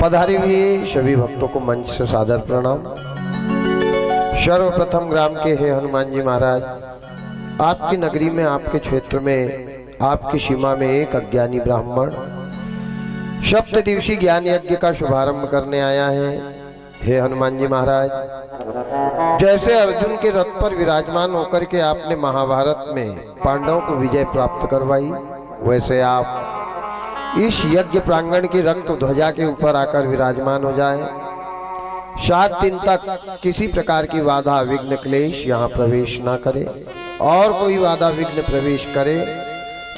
पधारे हुए सभी भक्तों को मंच से सादर प्रणाम। सर्वप्रथम ग्राम के हे हनुमान जी महाराज, आपकी नगरी में, आपके क्षेत्र में, आपकी सीमा में एक अज्ञानी ब्राह्मण सप्त दिवसीय ज्ञान यज्ञ का शुभारंभ करने आया है। हे हनुमान जी महाराज, जैसे अर्जुन के रथ पर विराजमान होकर के आपने महाभारत में पांडवों को विजय प्राप्त करवाई, वैसे आप इस यज्ञ प्रांगण की रक्त ध्वजा के ऊपर आकर विराजमान हो जाए। 7 दिन तक किसी प्रकार की बाधा विघ्न क्लेश यहाँ प्रवेश ना करे, और कोई बाधा विघ्न प्रवेश करे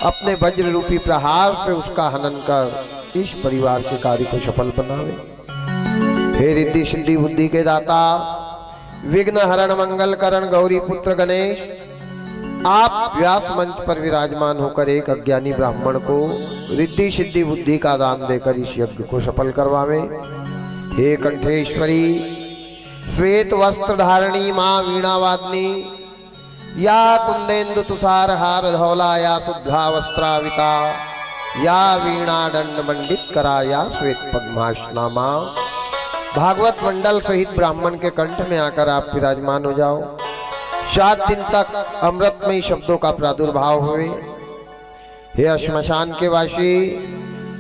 अपने वज्र रूपी प्रहार से उसका हनन कर इस परिवार के कार्य को सफल बनावे। हे रिद्धि सिद्धि बुद्धि के दाता, विघ्न हरण मंगल करण गौरी पुत्र गणेश, आप व्यास मंच पर विराजमान होकर एक अज्ञानी ब्राह्मण को रिद्धि सिद्धि बुद्धि का दान देकर इस यज्ञ को सफल करवावे। हे कंठेश्वरी, श्वेत वस्त्र धारणी माँ वीणा वादनी, या कुंदेन्दु तुषार हार धौला, या शुभ्रा वस्त्राविता, या वीणा दंड मंडित करा, या श्वेत पद्मासना माँ, भागवत मंडल सहित ब्राह्मण के कंठ में आकर आप विराजमान हो जाओ। 7 दिन तक अमृतमयी शब्दों का प्रादुर्भाव हुए। हे श्मशान के वासी,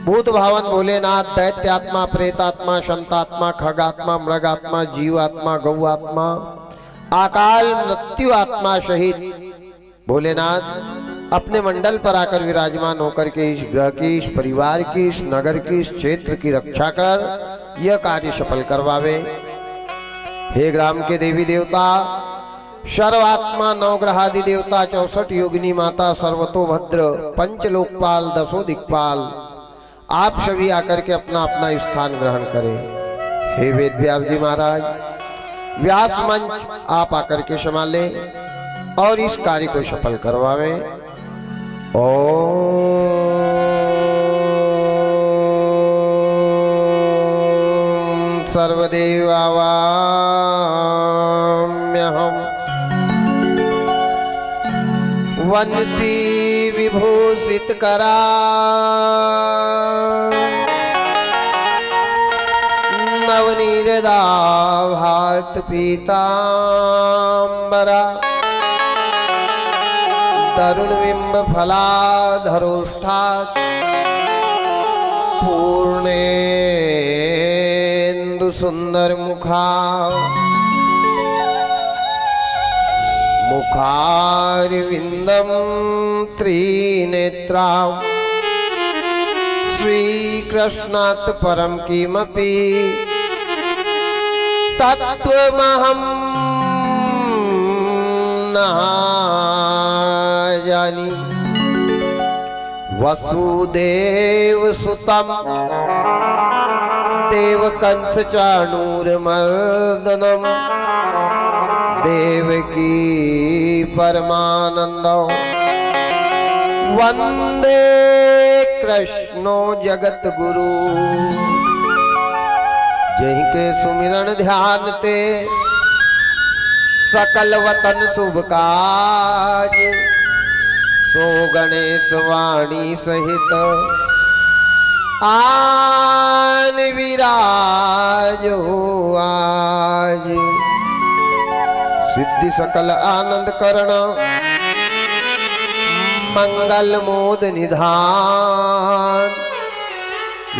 भूत भावन भोलेनाथ, दैत्यात्मा, प्रेतात्मा, शंतात्मा, खगात्मा, मृगात्मा, जीवात्मा, गौआत्मा, अकाल मृत्यु आत्मा सहित भोलेनाथ अपने मंडल पर आकर विराजमान होकर के इस ग्रह की, इस परिवार की, इस नगर की, इस क्षेत्र की रक्षा कर यह कार्य सफल करवावे। हे ग्राम के देवी देवता, सर्वात्मा, नवग्रहादि देवता, 64 योगिनी माता, सर्वतोभद्र, पंचलोकपाल, 10 दिक्पाल, आप सभी आकर के अपना अपना स्थान ग्रहण करें। हे वेद व्यास जी महाराज, व्यास मंच आप आकर के संभाले और इस कार्य को सफल करवावे। ओम सर्वदेवावाम्यहम् वंशी विभूषित करा, नवनीरदाभात पीतांबरा, तरुणबिंब फलाधरोष्ठात्, पूर्णेन्दु सुंदर मुखा, मुखारविंदम त्रिनेत्रा, श्रीकृष्णात् परम किमपि तत्त्वमहं न जानी, वसुदेवसुतं देवकंसचाणूरमर्दनं, देवकी परमानंदो, वंदे कृष्णो जगत गुरु। जहीं के सुमिरन ध्यान ते सकल वतन शुभ काज, सो गणेश वाणी सहित आन विराजो आज। सिद्धि सकल आनंद करण, मंगल मोद निधान,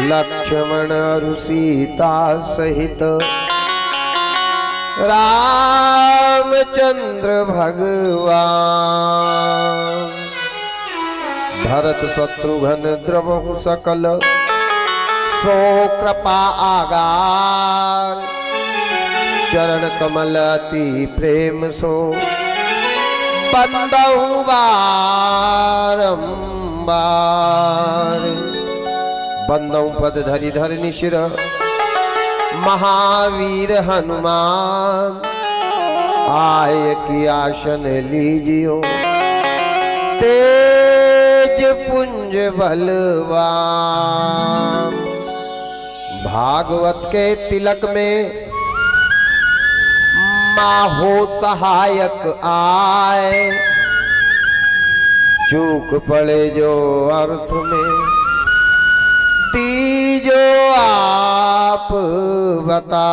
लक्ष्मण और सीता सहित रामचंद्र भगवान। भरत शत्रुघ्न द्रवहु सकल, सो कृपा आगार, चरण कमल अति प्रेम सो, बंदहु बारंबार। बंदहु पद धरि धरनि शिर, महावीर हनुमान, आय की आसन लीजियो, तेज पुंज बलवान। भागवत के तिलक में माहो सहायक आए, चूक पड़े जो अर्थ में तीजो आप मंगता।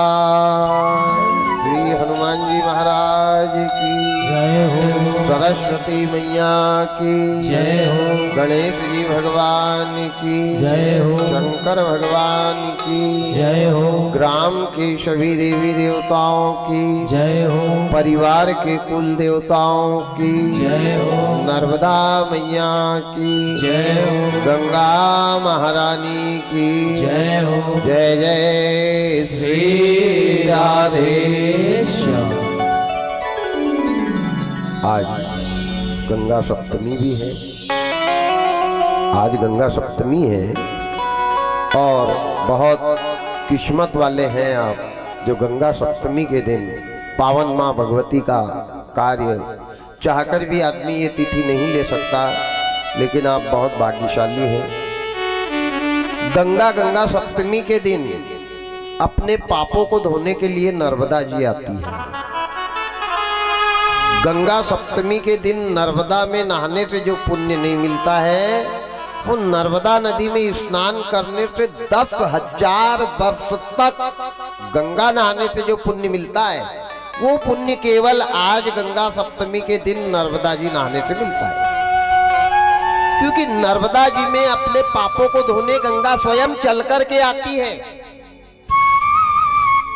श्री हनुमान जी महाराज की जय हो। सरस्वती मैया की जय हो। गणेश जी भगवान की जय हो। शंकर भगवान की जय हो। ग्राम के सभी देवी देवताओं की जय हो। परिवार के कुल देवताओं की जय हो। नर्मदा मैया की जय हो। गंगा महारानी की जय हो। जय जय श्री राधे। आज गंगा सप्तमी भी है। आज गंगा सप्तमी है और बहुत किस्मत वाले हैं आप जो गंगा सप्तमी के दिन पावन माँ भगवती का कार्य चाहकर भी आदमी ये तिथि नहीं ले सकता, लेकिन आप बहुत भाग्यशाली हैं। गंगा सप्तमी के दिन अपने पापों को धोने के लिए नर्मदा जी आती है। गंगा सप्तमी के दिन नर्मदा में नहाने से जो पुण्य नहीं मिलता है, वो नर्मदा नदी में स्नान करने से 10,000 वर्ष तक गंगा नहाने से जो पुण्य मिलता है, वो पुण्य केवल आज गंगा सप्तमी के दिन नर्मदा जी नहाने से मिलता है। क्योंकि नर्मदा जी में अपने पापों को धोने गंगा स्वयं चल करके आती है।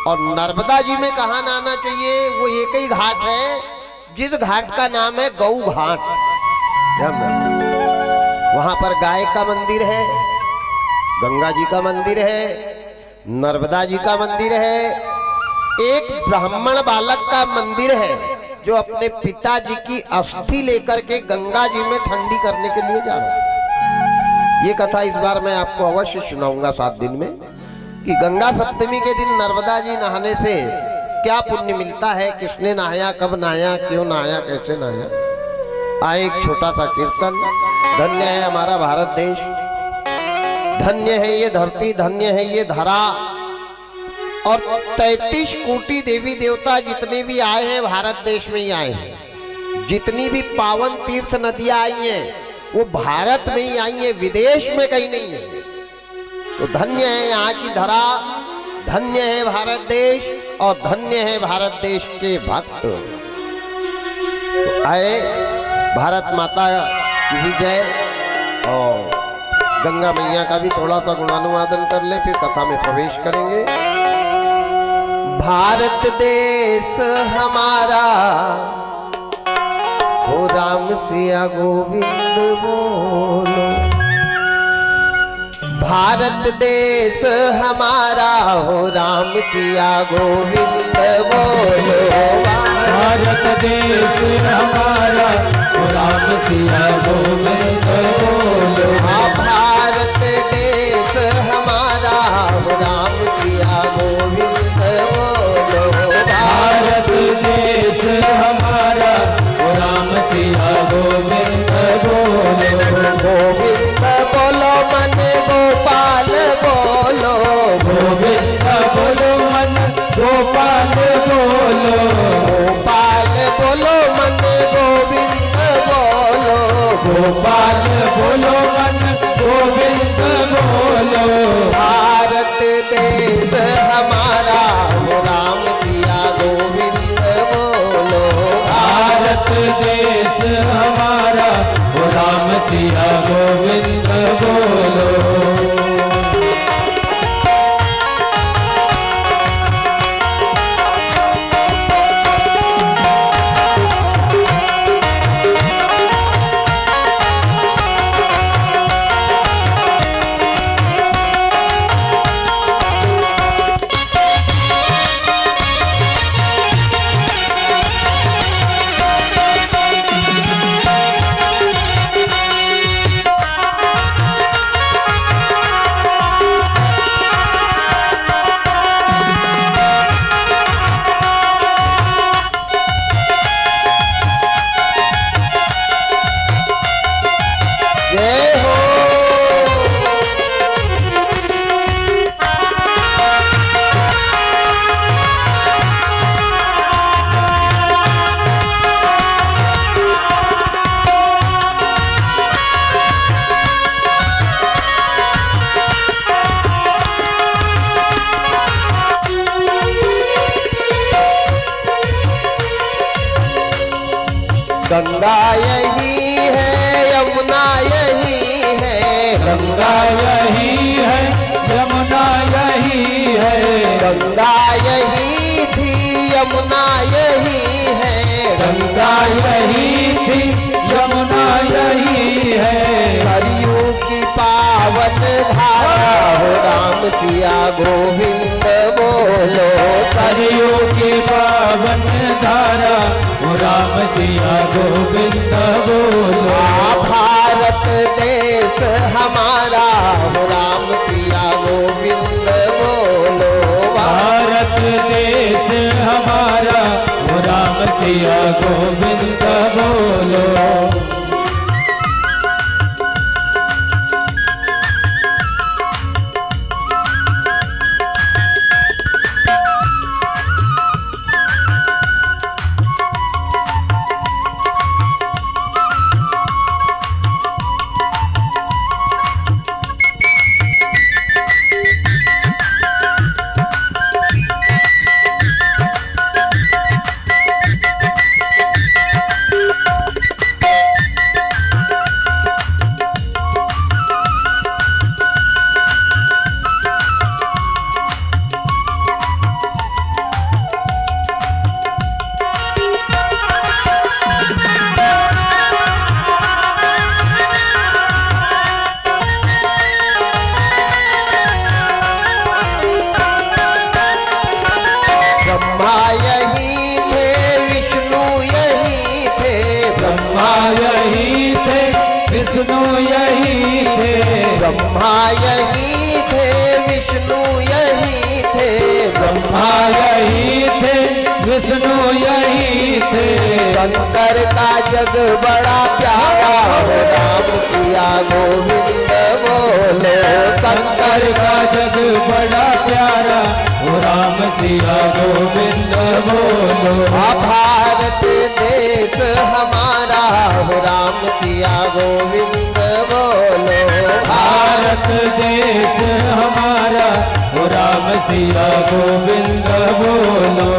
और नर्मदा जी में कहाँ नहाना चाहिए? वो एक ही घाट है जिस घाट का नाम है गौ घाट। वहां पर गाय का मंदिर है, गंगा जी का मंदिर है, नर्मदा जी का मंदिर है, एक ब्राह्मण बालक का मंदिर है जो अपने पिताजी की अस्थि लेकर के गंगा जी में ठंडी करने के लिए जा रहा है। ये कथा इस बार मैं आपको अवश्य सुनाऊंगा 7 दिन में कि गंगा सप्तमी के दिन नर्मदा जी नहाने से क्या पुण्य मिलता है, किसने नहाया, कब नहाया, क्यों नहाया, कैसे नहाया। आए एक छोटा सा कीर्तन। धन्य है हमारा भारत देश, धन्य है ये धरती, धन्य है ये धरा। और 33 कोटि देवी देवता जितने भी आए हैं भारत देश में ही आए हैं। जितनी भी पावन तीर्थ नदियां आई हैं वो भारत में ही आई हैं, विदेश में कहीं नहीं है। तो धन्य है यहाँ की धरा, धन्य है भारत देश और धन्य है भारत देश के भक्त। तो आए भारत माता की भी जय। और गंगा मैया का भी थोड़ा सा गुणानुवादन कर ले, फिर कथा में प्रवेश करेंगे। भारत देश हमारा हो राम सिया गोविंद बोलो। भारत देश हमारा हो राम सिया गोविंद बोलो। भारत देश हमारा हो राम सिया गोविंद बोलो। भारत देश हमारा हो राम सिया गोविंद बोलो। भारत देश हमारा हो राम सिया गोविंद बोलो। गोविंद बोलो मन गोपाल बोलो। गोविंद बोलो मन गोपाल बोलो। गोपाल बोलो मन गोविंद बोलो। गोपाल बोलो मन गोविंद बोलो। भारत देश हमारा हो राम सिया गोविंद बोलो। भारत देश हमारा हो राम सिया गोविंद बोलो। गंगा यही है, यमुना यही है, गंगा यही है, यमुना यही है। गंगा यही थी, यमुना यही है, गंगा यही थी, यमुना यही है। सरयू की पावन धारा हो राम सिया गोविंद बोलो। सरयू की पावन धारा हो राम सिया गोविंद बोलो। भारत देश हमारा हो राम सिया गोविंद बोलो। भारत देश हमारा हो राम सिया गोविंद बोलो। विष्णु यही थे, ब्रह्मा यही थे, विष्णु यही थे, ब्रह्मा यही थे, विष्णु यही थे। शंकर का जग बड़ा प्यारा हो राम सिया गोविंद बोलो। शंकर का जग बड़ा प्यारा हो राम सिया गोविंद बोलो। भारत देश हमारा हो राम सिया गोविंद बोलो। भारत देश हमारा हो राम सिया गोविंद बोलो।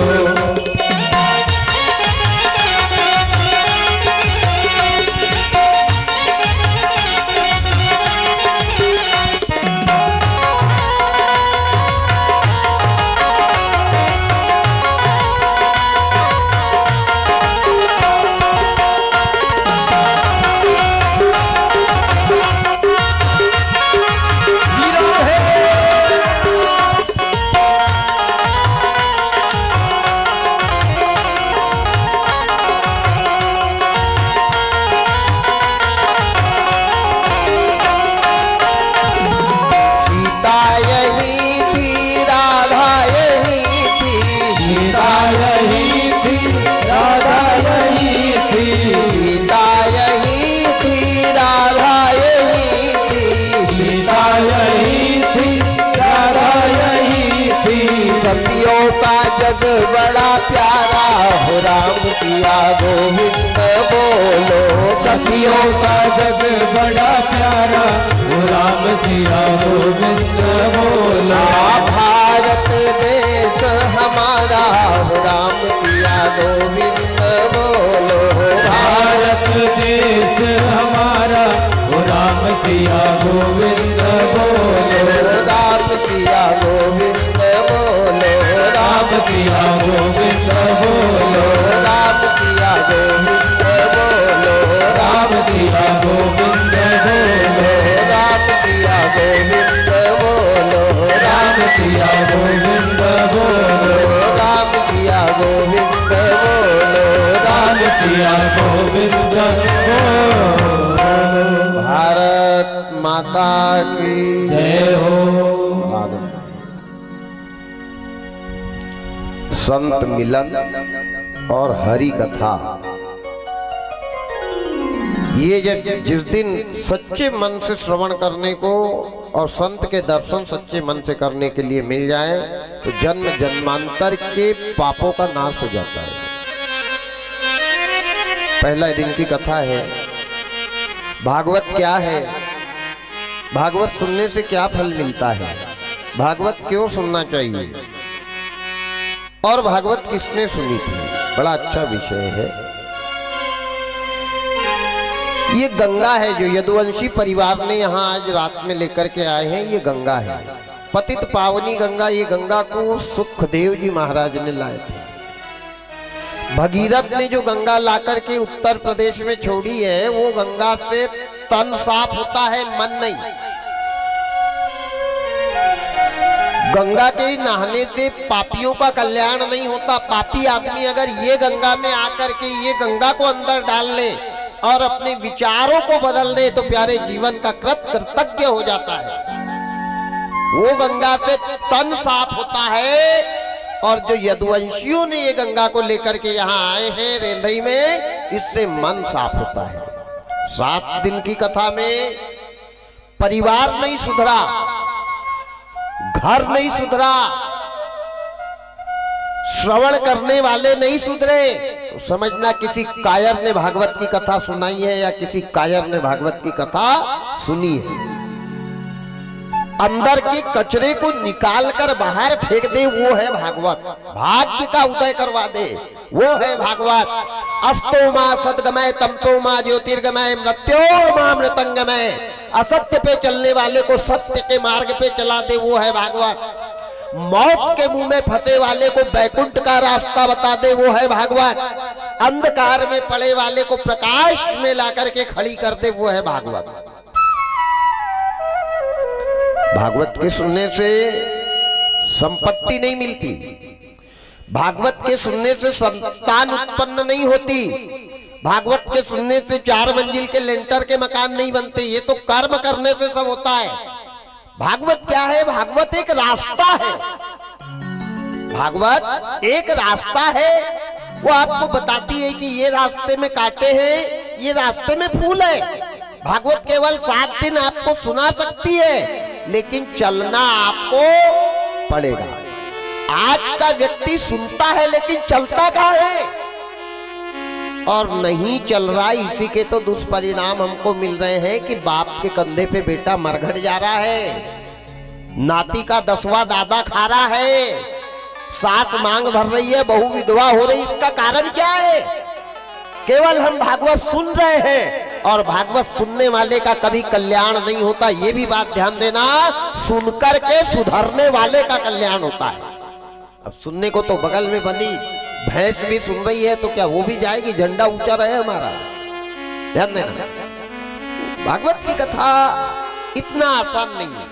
सतियों का जग बड़ा प्यारा हो राम सिया गोविंद बोलो। सतियों का जग बड़ा प्यारा हो राम सिया गोविंद बोलो। भारत देश हमारा हो राम सिया गोविंद बोलो। भारत देश हमारा हो राम सिया गोविंद बोलो। राम सिया गोविंद बोलो। राम सिया गोविंद बोलो। राम सिया गोविंद बोलो। राम सिया गोविंद बोलो। राम सिया गोविंद बोलो। राम सिया गोविंद बोलो। राम सिया गोविंद बोलो। राम सिया गोविंद बोलो। भारत माता की जय हो। संत मिलन और हरि कथा, ये जब जिस दिन सच्चे मन से श्रवण करने को और संत के दर्शन सच्चे मन से करने के लिए मिल जाए तो जन्म जन्मांतर के पापों का नाश हो जाता है। पहला दिन की कथा है। भागवत क्या है, भागवत सुनने से क्या फल मिलता है, भागवत क्यों सुनना चाहिए और भागवत किसने सुनी थी, बड़ा अच्छा विषय है। ये गंगा है जो यदुवंशी परिवार ने यहाँ आज रात में लेकर के आए हैं। ये गंगा है, पतित पावनी गंगा। ये गंगा को सुखदेव जी महाराज ने लाए थे। भगीरथ ने जो गंगा लाकर के उत्तर प्रदेश में छोड़ी है, वो गंगा से तन साफ होता है, मन नहीं। गंगा के नहाने से पापियों का कल्याण नहीं होता। पापी आदमी अगर ये गंगा में आकर के ये गंगा को अंदर डाल ले और अपने विचारों को बदल दे तो प्यारे जीवन का कृतज्ञ हो जाता है। वो गंगा से तन साफ होता है। और जो यदुवंशियों ने ये गंगा को लेकर के यहाँ आए हैं रेंधई में, इससे मन साफ होता है। 7 दिन की कथा में परिवार नहीं सुधरा, घर नहीं सुधरा, श्रवण करने वाले नहीं सुधरे, तो समझना किसी कायर ने भागवत की कथा सुनाई है या किसी कायर ने भागवत की कथा सुनी है। अंदर के कचरे को निकाल कर बाहर फेंक दे, वो है भागवत। भाग्य का उदय करवा दे, वो है भागवत। अस्तो मां सदगमय तमतो मां ज्योतिर्गमय मृत्योर्मा मृतंगमय। असत्य पे चलने वाले को सत्य के मार्ग पे चला दे, वो है भागवत। मौत के मुंह में फंसे वाले को बैकुंठ का रास्ता बता दे, वो है भागवत। अंधकार में पड़े वाले को प्रकाश में लाकर के खड़ी कर दे, वो है भागवत। भागवत के सुनने से संपत्ति नहीं मिलती, भागवत के सुनने से संतान उत्पन्न नहीं होती, भागवत के सुनने से 4 मंजिल के लेंटर के मकान नहीं बनते। ये तो कर्म करने से सब होता है। भागवत क्या है? भागवत एक रास्ता है। भागवत एक रास्ता है। वो आपको बताती है कि ये रास्ते में कांटे हैं, ये रास्ते में फूल है। भागवत केवल 7 दिन आपको सुना सकती है, लेकिन चलना आपको पड़ेगा। आज का व्यक्ति सुनता है लेकिन चलता कहाँ है? और नहीं चल रहा, इसी के तो दुष्परिणाम हमको मिल रहे हैं कि बाप के कंधे पे बेटा मरघट जा रहा है, नाती का 10वां दादा खा रहा है, सास मांग भर रही है, बहू विधवा हो रही। इसका कारण क्या है? केवल हम भागवत सुन रहे हैं और भागवत सुनने वाले का कभी कल्याण नहीं होता। ये भी बात ध्यान देना, सुनकर के सुधरने वाले का कल्याण होता है। अब सुनने को तो बगल में बनी भैंस भी सुन रही है, तो क्या वो भी जाएगी? झंडा ऊंचा रहे हमारा। ध्यान देना, भागवत की कथा इतना आसान नहीं है।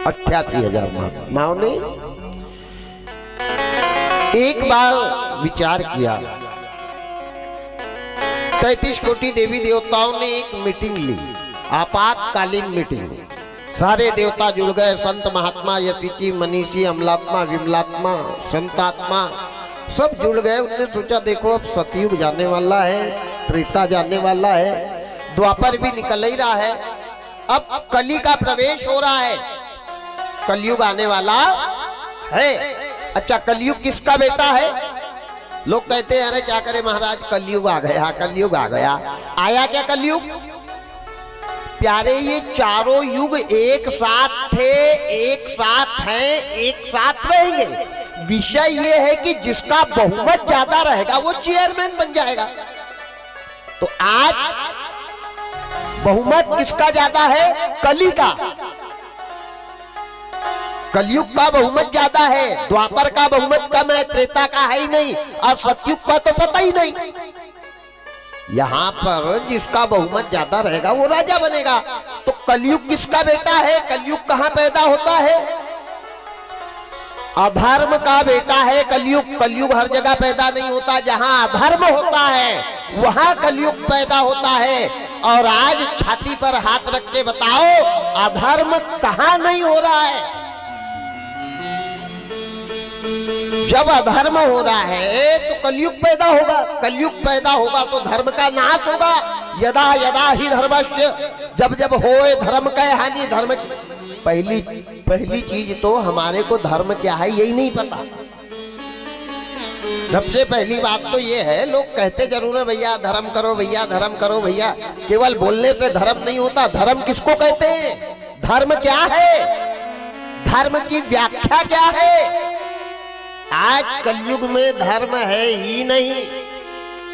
88,000 महात्माओं ने एक बार विचार किया। 33 कोटि देवी देवताओं ने एक मीटिंग ली, आपातकालीन मीटिंग। सारे देवता जुड़ गए, संत महात्मा, यशीची, मनीषी, अमलात्मा, विमलात्मा, संतात्मा सब जुड़ गए। उन्होंने सोचा देखो अब सतयुग जाने वाला है, त्रेता जाने वाला है, द्वापर भी निकल ही रहा है, अब कली का प्रवेश हो रहा है, कलयुग आने वाला है। अच्छा, कलयुग किसका बेटा है? लोग कहते हैं अरे क्या करे महाराज, कलयुग आ गया, कलयुग आ गया। आया क्या कलयुग? प्यारे, ये चारों युग एक साथ थे, एक साथ हैं, एक साथ रहेंगे। विषय ये है कि जिसका बहुमत ज्यादा रहेगा वो चेयरमैन बन जाएगा। तो आज बहुमत किसका ज्यादा है? कली का। कलयुग का बहुमत ज्यादा है, द्वापर का बहुमत कम है, त्रेता का है ही नहीं, और सतयुग का तो पता ही नहीं। यहाँ पर जिसका बहुमत ज्यादा रहेगा वो राजा बनेगा। तो कलयुग किसका बेटा है? कलयुग कहाँ पैदा होता है? अधर्म का बेटा है कलयुग। कलयुग हर जगह पैदा नहीं होता, जहाँ अधर्म होता है वहां कलयुग पैदा होता है। और आज छाती पर हाथ रख के बताओ, अधर्म कहाँ नहीं हो रहा है? जब अधर्म हो रहा है तो कलयुग पैदा होगा, कलयुग पैदा होगा तो धर्म का नाश होगा। यदा यदा ही धर्मस्य, जब जब होए धर्म का हानि। धर्म की पहली चीज तो हमारे को धर्म क्या है यही नहीं पता। सबसे पहली बात तो ये है, लोग कहते जरूर है भैया धर्म करो, भैया धर्म करो, भैया केवल बोलने से धर्म नहीं होता। धर्म किसको कहते हैं? धर्म क्या है? धर्म की व्याख्या क्या है? आज कलयुग में धर्म है ही नहीं।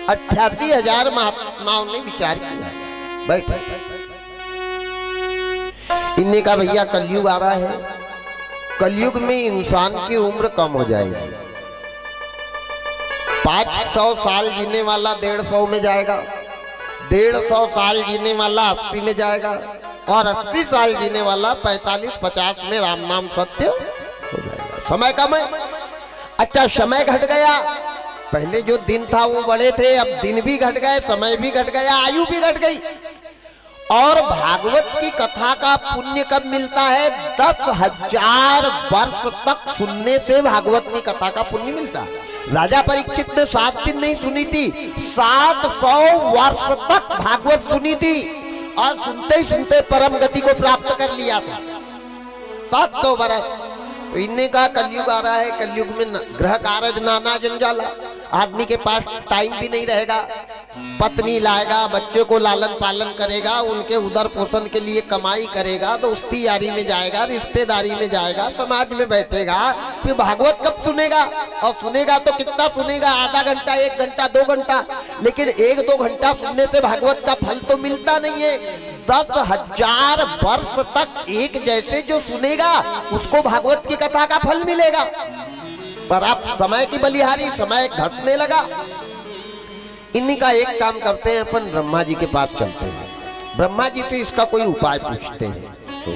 88,000 महात्माओं ने विचार किया। बैठे इनने कहा भैया कलयुग आ रहा है, कलयुग में इंसान की उम्र कम हो जाएगी। 500 साल जीने वाला 150 में जाएगा, 150 साल जीने वाला 80 में जाएगा, और 80 साल जीने वाला 45-50 में राम नाम सत्य हो जाएगा। समय कम है। अच्छा, समय घट गया। पहले जो दिन था वो बड़े थे, अब दिन भी घट गए, समय भी घट गया, आयु भी घट गई। और भागवत की कथा का पुण्य कब मिलता है? 10,000 वर्ष तक सुनने से भागवत की कथा का पुण्य मिलता है। राजा परीक्षित ने 7 दिन नहीं सुनी थी, 700 वर्ष तक भागवत सुनी थी, और सुनते ही सुनते परम गति को प्राप्त कर लिया था। 700 वर्ष। तो इनने कहा कलयुग आ रहा है, कलयुग में ग्रह कारज नाना जंजाला, आदमी के पास टाइम भी नहीं रहेगा, पत्नी लाएगा, बच्चे को लालन पालन करेगा, उनके उदर पोषण के लिए कमाई करेगा, दोस्ती यारी में जाएगा, रिश्तेदारी में जाएगा, समाज में बैठेगा, फिर भागवत कब सुनेगा? और सुनेगा तो कितना सुनेगा? आधा घंटा, 1 घंटा, 2 घंटा। लेकिन 1-2 घंटा सुनने से भागवत का फल तो मिलता नहीं है। 10,000 वर्ष तक एक जैसे जो सुनेगा उसको भागवत की कथा का फल मिलेगा। पर आप समय की बलिहारी, समय घटने लगा। इन्हीं का एक काम करते हैं, अपन ब्रह्मा जी के पास चलते हैं, ब्रह्मा जी से इसका कोई उपाय पूछते हैं। तो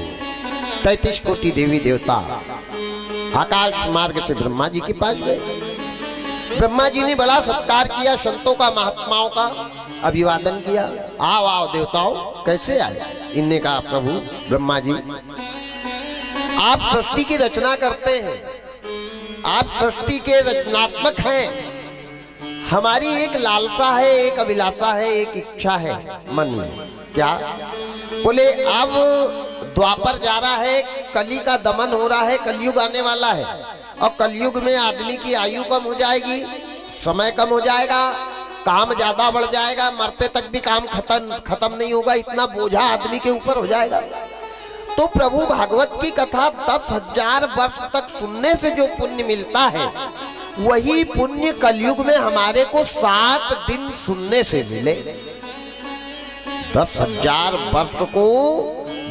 33 कोटि देवी देवता आकाश मार्ग से ब्रह्मा जी के पास गए। ब्रह्मा जी ने बड़ा सत्कार किया, संतों का, महात्माओं का अभिवादन किया। आओ आओ देवताओं, कैसे आए? इनने कहा प्रभु ब्रह्मा जी, आप सृष्टि की रचना करते हैं, आप सृष्टि के रचनात्मक हैं। हमारी एक लालसा है, एक अभिलाषा है, एक इच्छा है मन में। क्या? बोले अब द्वापर जा रहा है, कली का दमन हो रहा है, कलयुग आने वाला है, और कलयुग में आदमी की आयु कम हो जाएगी, समय कम हो जाएगा, काम ज्यादा बढ़ जाएगा, मरते तक भी काम खत्म नहीं होगा, इतना बोझा आदमी के ऊपर हो जाएगा। तो प्रभु भागवत की कथा 10,000 वर्ष तक सुनने से जो पुण्य मिलता है, वही पुण्य कलयुग में हमारे को 7 दिन सुनने से मिले। 10,000 वर्ष को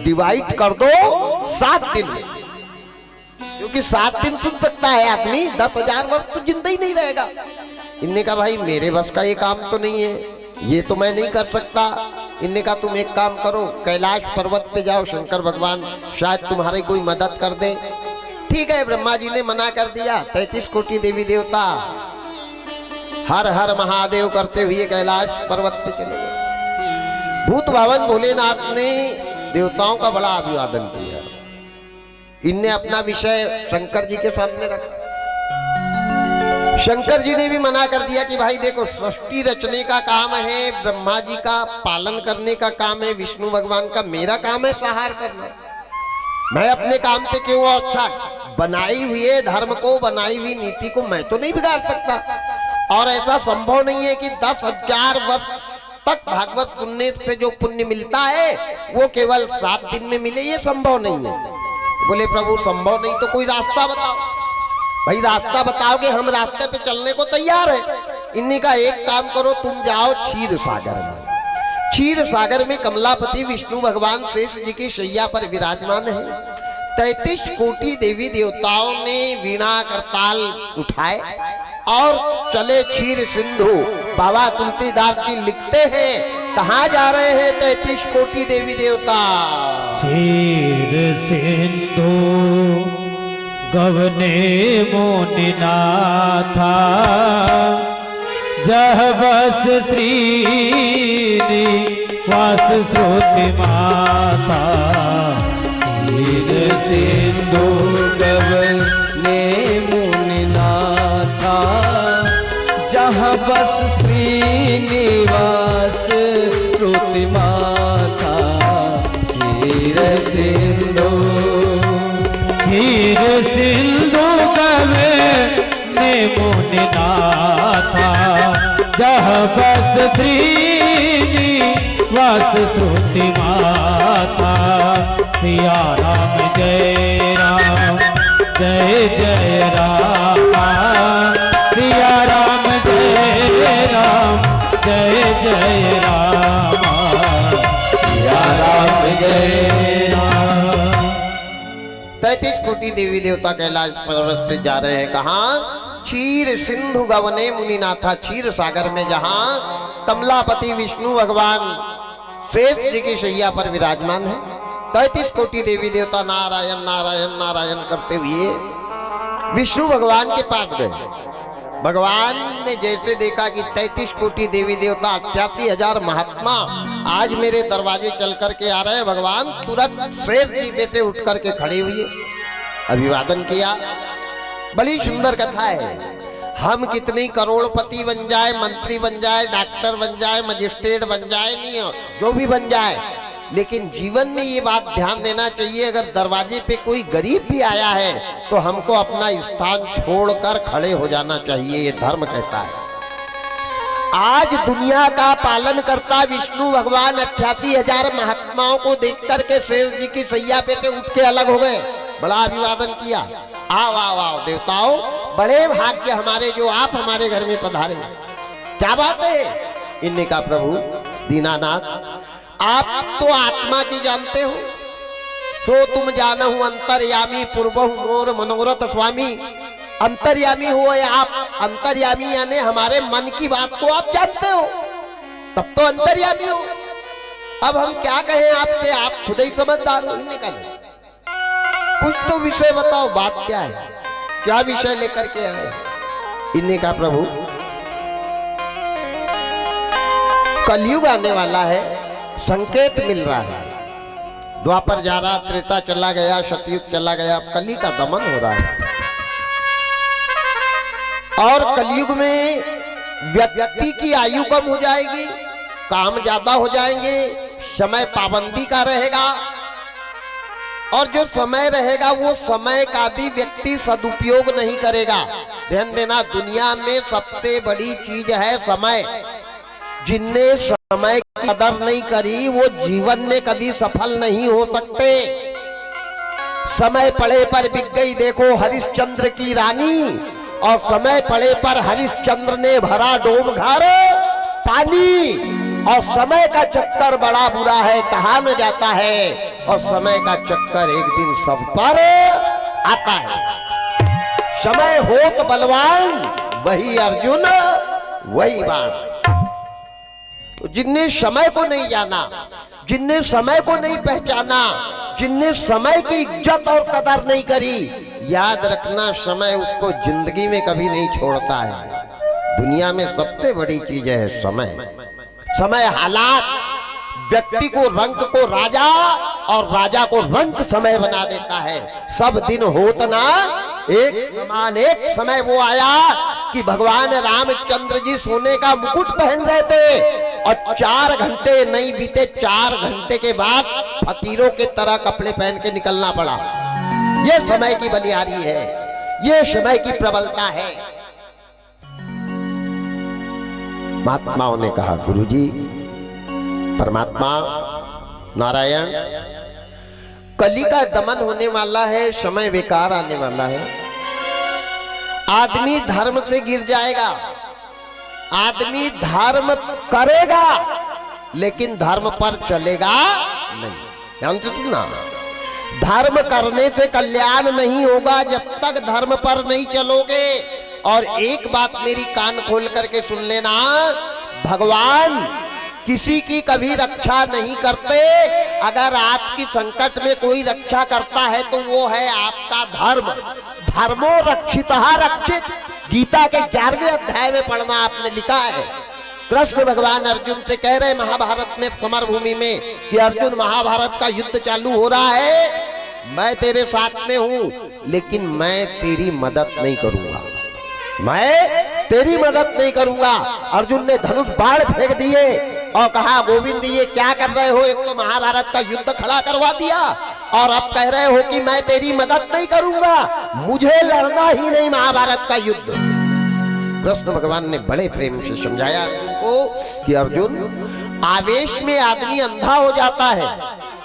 डिवाइड कर दो 7 दिन में, क्योंकि 7 दिन सुन सकता है आदमी, 10,000 वर्ष तो जिंदा ही नहीं रहेगा। इनने कहा भाई मेरे बस का ये काम तो नहीं है, ये तो मैं नहीं कर सकता। इनने कहा तुम एक काम करो, कैलाश पर्वत पे जाओ, शंकर भगवान शायद तुम्हारी कोई मदद कर दे। ठीक है, ब्रह्मा जी ने मना कर दिया। 33 कोटि देवी देवता हर हर महादेव करते हुए कैलाश पर्वत पे चले गए। भूत भावन भोलेनाथ ने देवताओं का बड़ा अभिवादन किया। इनने अपना विषय शंकर जी के सामने रखा। शंकर जी ने भी मना कर दिया कि भाई देखो, सृष्टि रचने का काम है ब्रह्मा जी का, पालन करने का काम है विष्णु भगवान का, मेरा काम है संहार करना। मैं अपने काम से क्यों? अच्छा, बनाई हुई धर्म को, बनाई हुई नीति को मैं तो नहीं बिगाड़ सकता। और ऐसा संभव नहीं है कि 10,000 वर्ष तक भागवत सुनने से जो पुण्य मिलता है वो केवल 7 दिन में मिले, ये संभव नहीं है। बोले प्रभु संभव नहीं तो कोई रास्ता बताओ। भाई रास्ता बताओगे, हम रास्ते पे चलने को तैयार है। इन्हीं का एक काम करो, तुम जाओ क्षीर सागर में। क्षीर सागर में कमलापति विष्णु भगवान शेष जी की शैया पर विराजमान है। 33 कोटि देवी देवताओं ने वीणा करताल उठाए और चले क्षीर सिंधु। बाबा तुलसीदास जी लिखते हैं, कहाँ जा रहे हैं 33 कोटि देवी देवता? क्षीर सिंधु गवने मोनिनाथा, जह बस श्रीनिवास श्रुति माता। क्षीर सिंधु गवने मोनिनाथा, जहाँ बस श्रीनिवास श्रुति माता। क्षीर सिंधु, क्षीर सिंधु गवने मोनिनाथा, जहाँ बस श्रीनिवास श्रुति माता। सिया राम जय राम, जय जय राम, सिया राम जय राम, 33 कोटि देवी देवता कैलाश पर्वत से जा रहे हैं। कहाँ? क्षीर सिंधु गवने मुनिनाथा, क्षीर सागर में जहाँ कमलापति विष्णु भगवान शेष जी की शैया पर विराजमान है। 33 कोटि देवी देवता नारायण नारायण नारायण करते हुए विष्णु भगवान के पास गए। भगवान ने जैसे देखा कि 33 कोटि देवी देवता 88,000 महात्मा आज मेरे दरवाजे चल करके आ रहे हैं, भगवान तुरंत शेष जी पे से उठ करके खड़े हुए, अभिवादन किया। बड़ी सुंदर कथा है। हम कितनी करोड़पति बन जाए, मंत्री बन जाए, डॉक्टर बन जाए, मजिस्ट्रेट बन जाए, नहीं जो भी बन जाए, लेकिन जीवन में ये बात ध्यान देना चाहिए, अगर दरवाजे पे कोई गरीब भी आया है तो हमको अपना स्थान छोड़कर खड़े हो जाना चाहिए, ये धर्म कहता है। आज दुनिया का पालन करता विष्णु भगवान 88,000 महात्माओं को देख करके शेष जी की सैया पे से उठ के अलग हो गए, बड़ा अभिवादन किया। आओ आओ आओ देवताओं, बड़े भाग्य हमारे जो आप हमारे घर में पधारे। क्या बात है? इनने कहा प्रभु दीनानाथ, आप तो आत्मा की जानते हो, सो तुम जानहु अंतर्यामी पूर्वहु मोर मनोरथ स्वामी। अंतर्यामी हो आप, अंतर्यामी यानी हमारे मन की बात को आप जानते हो, तब तो अंतर्यामी हो। अब हम क्या कहें आपसे, आप खुद ही समझदार हो। इनने कहा कुछ तो विषय बताओ, बात क्या है, क्या विषय लेकर के आए? इनने कहा प्रभु कलयुग आने वाला है, संकेत मिल रहा है, द्वापर जा रहा, त्रेता चला गया, सतयुग चला गया, कली का दमन हो रहा है। और कलयुग में व्यक्ति की आयु कम हो जाएगी, काम ज्यादा हो जाएंगे, समय पाबंदी का रहेगा, और जो समय रहेगा वो समय का भी व्यक्ति सदुपयोग नहीं करेगा। ध्यान देना, दुनिया में सबसे बड़ी चीज है समय। जिनने समय की कदर नहीं करी वो जीवन में कभी सफल नहीं हो सकते। समय पड़े पर बिक गई देखो हरिश्चंद्र की रानी, और समय पड़े पर हरिश्चंद्र ने भरा डोम घर पानी। और समय का चक्कर बड़ा बुरा है, कहाँ में जाता है, और समय का चक्कर एक दिन सब पर आता है। समय हो तो बलवान, वही अर्जुन वही बाण। जिनने समय को नहीं जाना, जिनने समय को नहीं पहचाना, जिनने समय की इज्जत और कदर नहीं करी, याद रखना समय उसको जिंदगी में कभी नहीं छोड़ता है। दुनिया में सबसे बड़ी चीज है समय। समय हालात व्यक्ति को रंग को राजा और राजा को रंग समय बना देता है। सब दिन होत ना एक समान। एक समय वो आया कि भगवान रामचंद्र जी सोने का मुकुट पहन रहे थे, और 4 घंटे नहीं बीते, 4 घंटे के बाद फकीरों के तरह कपड़े पहन के निकलना पड़ा। ये समय की बलिहारी है, ये समय की प्रबलता है। महात्माओं ने कहा गुरुजी, परमात्मा नारायण, कली का दमन होने वाला है, समय बेकार आने वाला है। आदमी धर्म से गिर जाएगा, आदमी धर्म करेगा लेकिन धर्म पर चलेगा नहीं। ध्यान से सुनना, धर्म करने से कल्याण नहीं होगा जब तक धर्म पर नहीं चलोगे। और एक बात मेरी कान खोल करके सुन लेना, भगवान किसी की कभी रक्षा नहीं करते। अगर आपकी संकट में कोई रक्षा करता है तो वो है आपका धर्म। धर्मो रक्षितः रक्षित, गीता के 11वें अध्याय में पढ़ना आपने लिखा है। कृष्ण भगवान अर्जुन से कह रहे महाभारत में समर भूमि में कि अर्जुन महाभारत का युद्ध चालू हो रहा है, मैं तेरे साथ में हूं, लेकिन मैं तेरी मदद नहीं करूंगा, मैं तेरी मदद नहीं करूंगा। अर्जुन ने धनुष बाण फेंक दिए और कहा गोविंद ये क्या कर रहे हो, एक तो महाभारत का युद्ध खड़ा करवा दिया और अब कह रहे हो कि मैं तेरी मदद नहीं करूंगा, मुझे लड़ना ही नहीं महाभारत का युद्ध। कृष्ण भगवान ने बड़े प्रेम से समझाया अर्जुन को कि अर्जुन, आवेश में आदमी अंधा हो जाता है,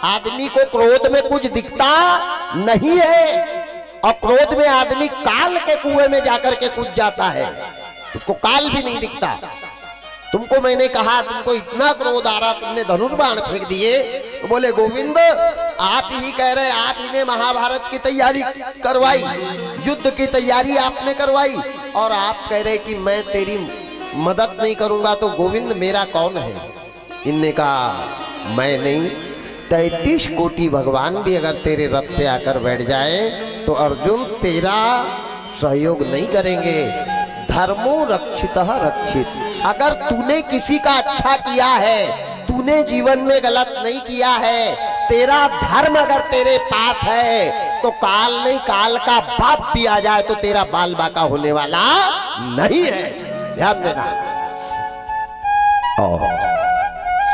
आदमी को क्रोध में कुछ दिखता नहीं है, और क्रोध में आदमी काल के कुएं में जाकर के कूद जाता है, उसको काल भी नहीं दिखता। तुमको मैंने कहा, तुमको इतना क्रोध आ रहा, तुमने धनुष बाण फेंक दिए। तो बोले गोविंद आप ही कह रहे, आप इन्हें महाभारत की तैयारी करवाई, युद्ध की तैयारी आपने करवाई, और आप कह रहे कि मैं तेरी मदद नहीं करूंगा, तो गोविंद मेरा कौन है? इनने कहा मैं नहीं, 33 कोटि भगवान भी अगर तेरे रथ पे आकर बैठ जाए तो अर्जुन तेरा सहयोग नहीं करेंगे। धर्मो रक्षितः रक्षित। अगर तूने किसी का अच्छा किया है, तूने जीवन में गलत नहीं किया है, तेरा धर्म अगर तेरे पास है, तो काल नहीं, काल का बाप भी आ जाए तो तेरा बाल बाका होने वाला नहीं है। ध्यान देना। और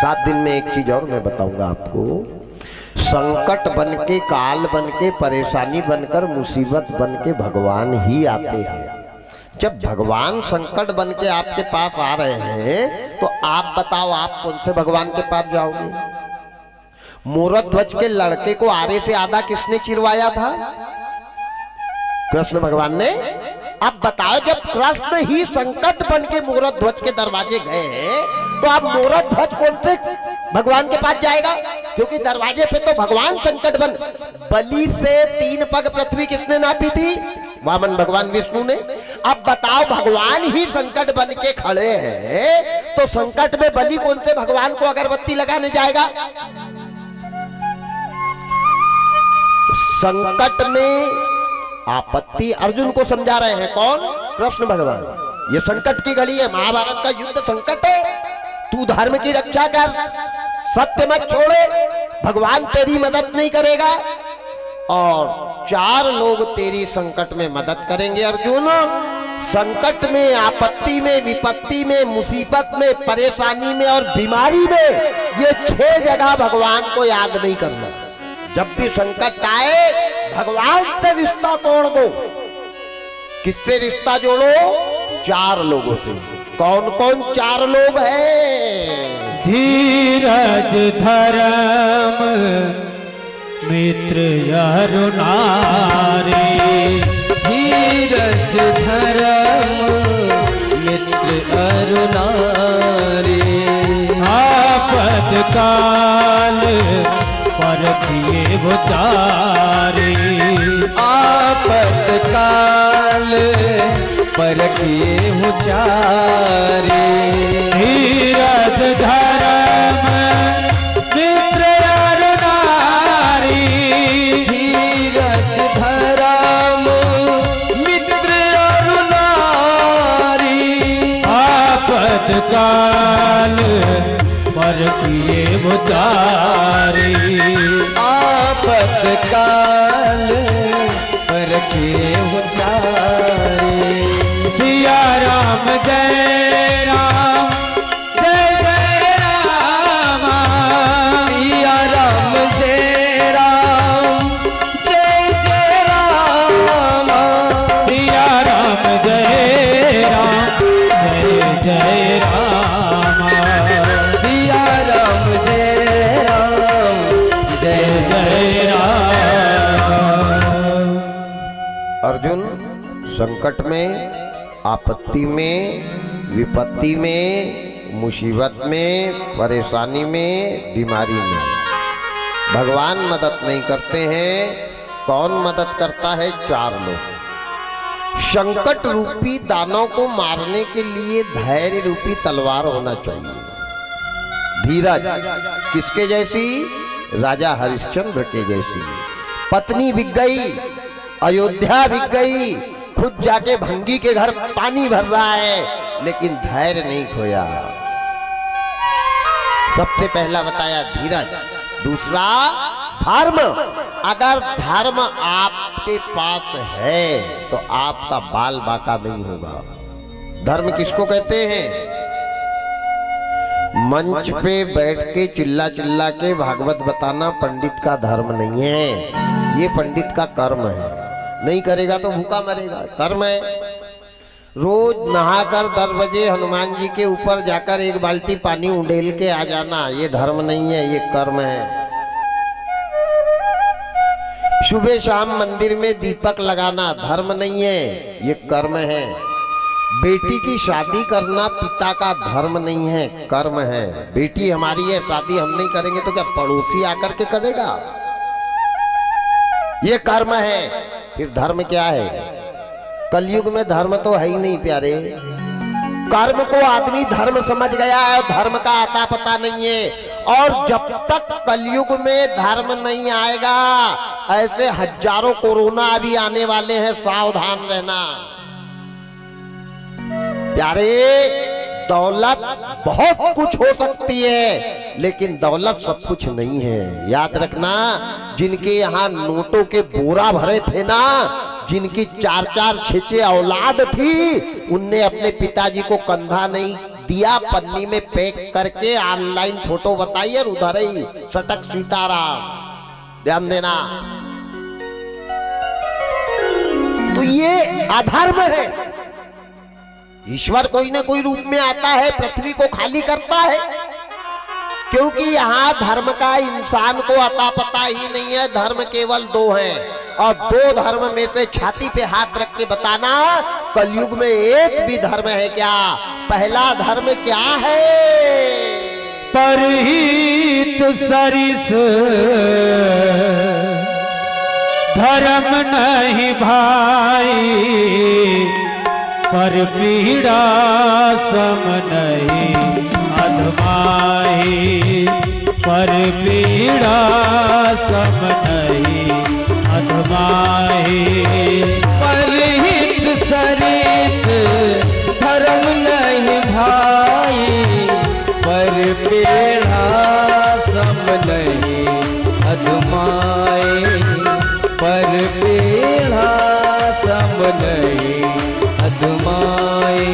7 दिन में एक चीज और मैं बताऊंगा आपको। संकट बन के, काल बन के, परेशानी बनकर, मुसीबत बन के भगवान ही आते हैं। जब भगवान संकट बन के आपके पास आ रहे हैं तो आप बताओ आप कौन से भगवान के पास जाओगे? मोरध्वज के लड़के को आरे से आधा किसने चिरवाया था? कृष्ण भगवान ने। अब बताओ जब कृष्ण ही संकट बन के मोरध्वज के दरवाजे गए हैं तो अब मोरध्वज कौन से भगवान के पास जाएगा? क्योंकि दरवाजे पे तो भगवान संकट बन। बलि से 3 पग पृथ्वी किसने नापी थी? वामन भगवान विष्णु ने। अब बताओ भगवान ही संकट बन के खड़े हैं तो संकट में बलि कौन से भगवान को अगरबत्ती लगाने जाएगा? संकट में आपत्ति अर्जुन को समझा रहे हैं कौन? कृष्ण भगवान। ये संकट की घड़ी है, महाभारत का युद्ध संकट है, तू धर्म की रक्षा कर, सत्य मत छोड़े, भगवान तेरी मदद नहीं करेगा। और 4 लोग तेरी संकट में मदद करेंगे अर्जुन। संकट में, आपत्ति में, विपत्ति में, मुसीबत में, परेशानी में और बीमारी में ये 6 जगह भगवान को याद नहीं करना। जब भी संकट आए भगवान से रिश्ता तोड़ दो। किससे रिश्ता जोड़ो? 4 लोगों से। कौन कौन 4 लोग हैं? धीरज धर्म मित्र अरु नारी। धीरज धर्म मित्र अरु नारी। आपद काल परखिए उतारे। आपद काल परखिए उचारे। धीरज धर्म मित्र अरु नारी। धीरज धर्म मित्र अरु नारी। आपद काल परखिए उतारे। आपद काल परखिए उचारे। सिया राम जय राम, जय जय राम। सिया राम जय राम, जय जय राम। सिया राम जय राम, जय जय राम। सिया राम जय राम, जय जय राम। अर्जुन संकट में, आपत्ति में, विपत्ति में, मुसीबत में, परेशानी में, बीमारी में भगवान मदद नहीं करते हैं। कौन मदद करता है? 4 लोग। संकट रूपी दानव को मारने के लिए धैर्य रूपी तलवार होना चाहिए। धीरज किसके जैसी? राजा हरिश्चंद्र के जैसी। पत्नी बिक गई, अयोध्या बिक गई, खुद जाके भंगी के घर पानी भर रहा है लेकिन धैर्य नहीं खोया। सबसे पहला बताया धीरज, दूसरा धर्म। अगर धर्म आपके पास है तो आपका बाल बाका नहीं होगा। धर्म किसको कहते हैं? मंच पे बैठ के चिल्ला चिल्ला के भागवत बताना पंडित का धर्म नहीं है, ये पंडित का कर्म है। नहीं करेगा तो भूखा मरेगा, कर्म है। रोज नहाकर 10 बजे हनुमान जी के ऊपर जाकर 1 बाल्टी पानी उंडेल के आ जाना, ये धर्म नहीं है, ये कर्म है। सुबह शाम मंदिर में दीपक लगाना धर्म नहीं है, ये कर्म है। बेटी की शादी करना पिता का धर्म नहीं है, कर्म है। बेटी हमारी है, शादी हम नहीं करेंगे तो क्या पड़ोसी आकर के करेगा? ये कर्म है, फिर धर्म क्या है? कलयुग में धर्म तो है ही नहीं प्यारे। कर्म को आदमी धर्म समझ गया है और धर्म का आता पता नहीं है। और जब तक कलयुग में धर्म नहीं आएगा, ऐसे हजारों कोरोना अभी आने वाले हैं, सावधान रहना प्यारे। दौलत बहुत कुछ हो सकती है, लेकिन दौलत सब कुछ नहीं है। याद रखना, जिनके यहाँ नोटों के बोरा भरे थे ना, जिनकी 4-4 6-6 औलाद थी, उनने अपने पिताजी को कंधा नहीं दिया, पन्नी में पैक करके ऑनलाइन फोटो बताई और उधर ही सटक सीताराम। ध्यान देना, तो ये अधर्म है। ईश्वर कोई ना कोई रूप में आता है, पृथ्वी को खाली करता है, क्योंकि यहाँ धर्म का इंसान को अता पता ही नहीं है। धर्म केवल 2 हैं, और 2 धर्म में से छाती पे हाथ रख के बताना, कलयुग में एक भी धर्म है क्या? पहला धर्म क्या है? परहित सरिस धर्म नहीं भाई, पर पीड़ा सम नहीं अधमाई, पर पीड़ा सम नहीं अधमाई। परहित सरिस धर्म नहीं भाई, पर पीड़ा सम नहीं अधमाई, पर पीड़ा सम नहीं अधमाई।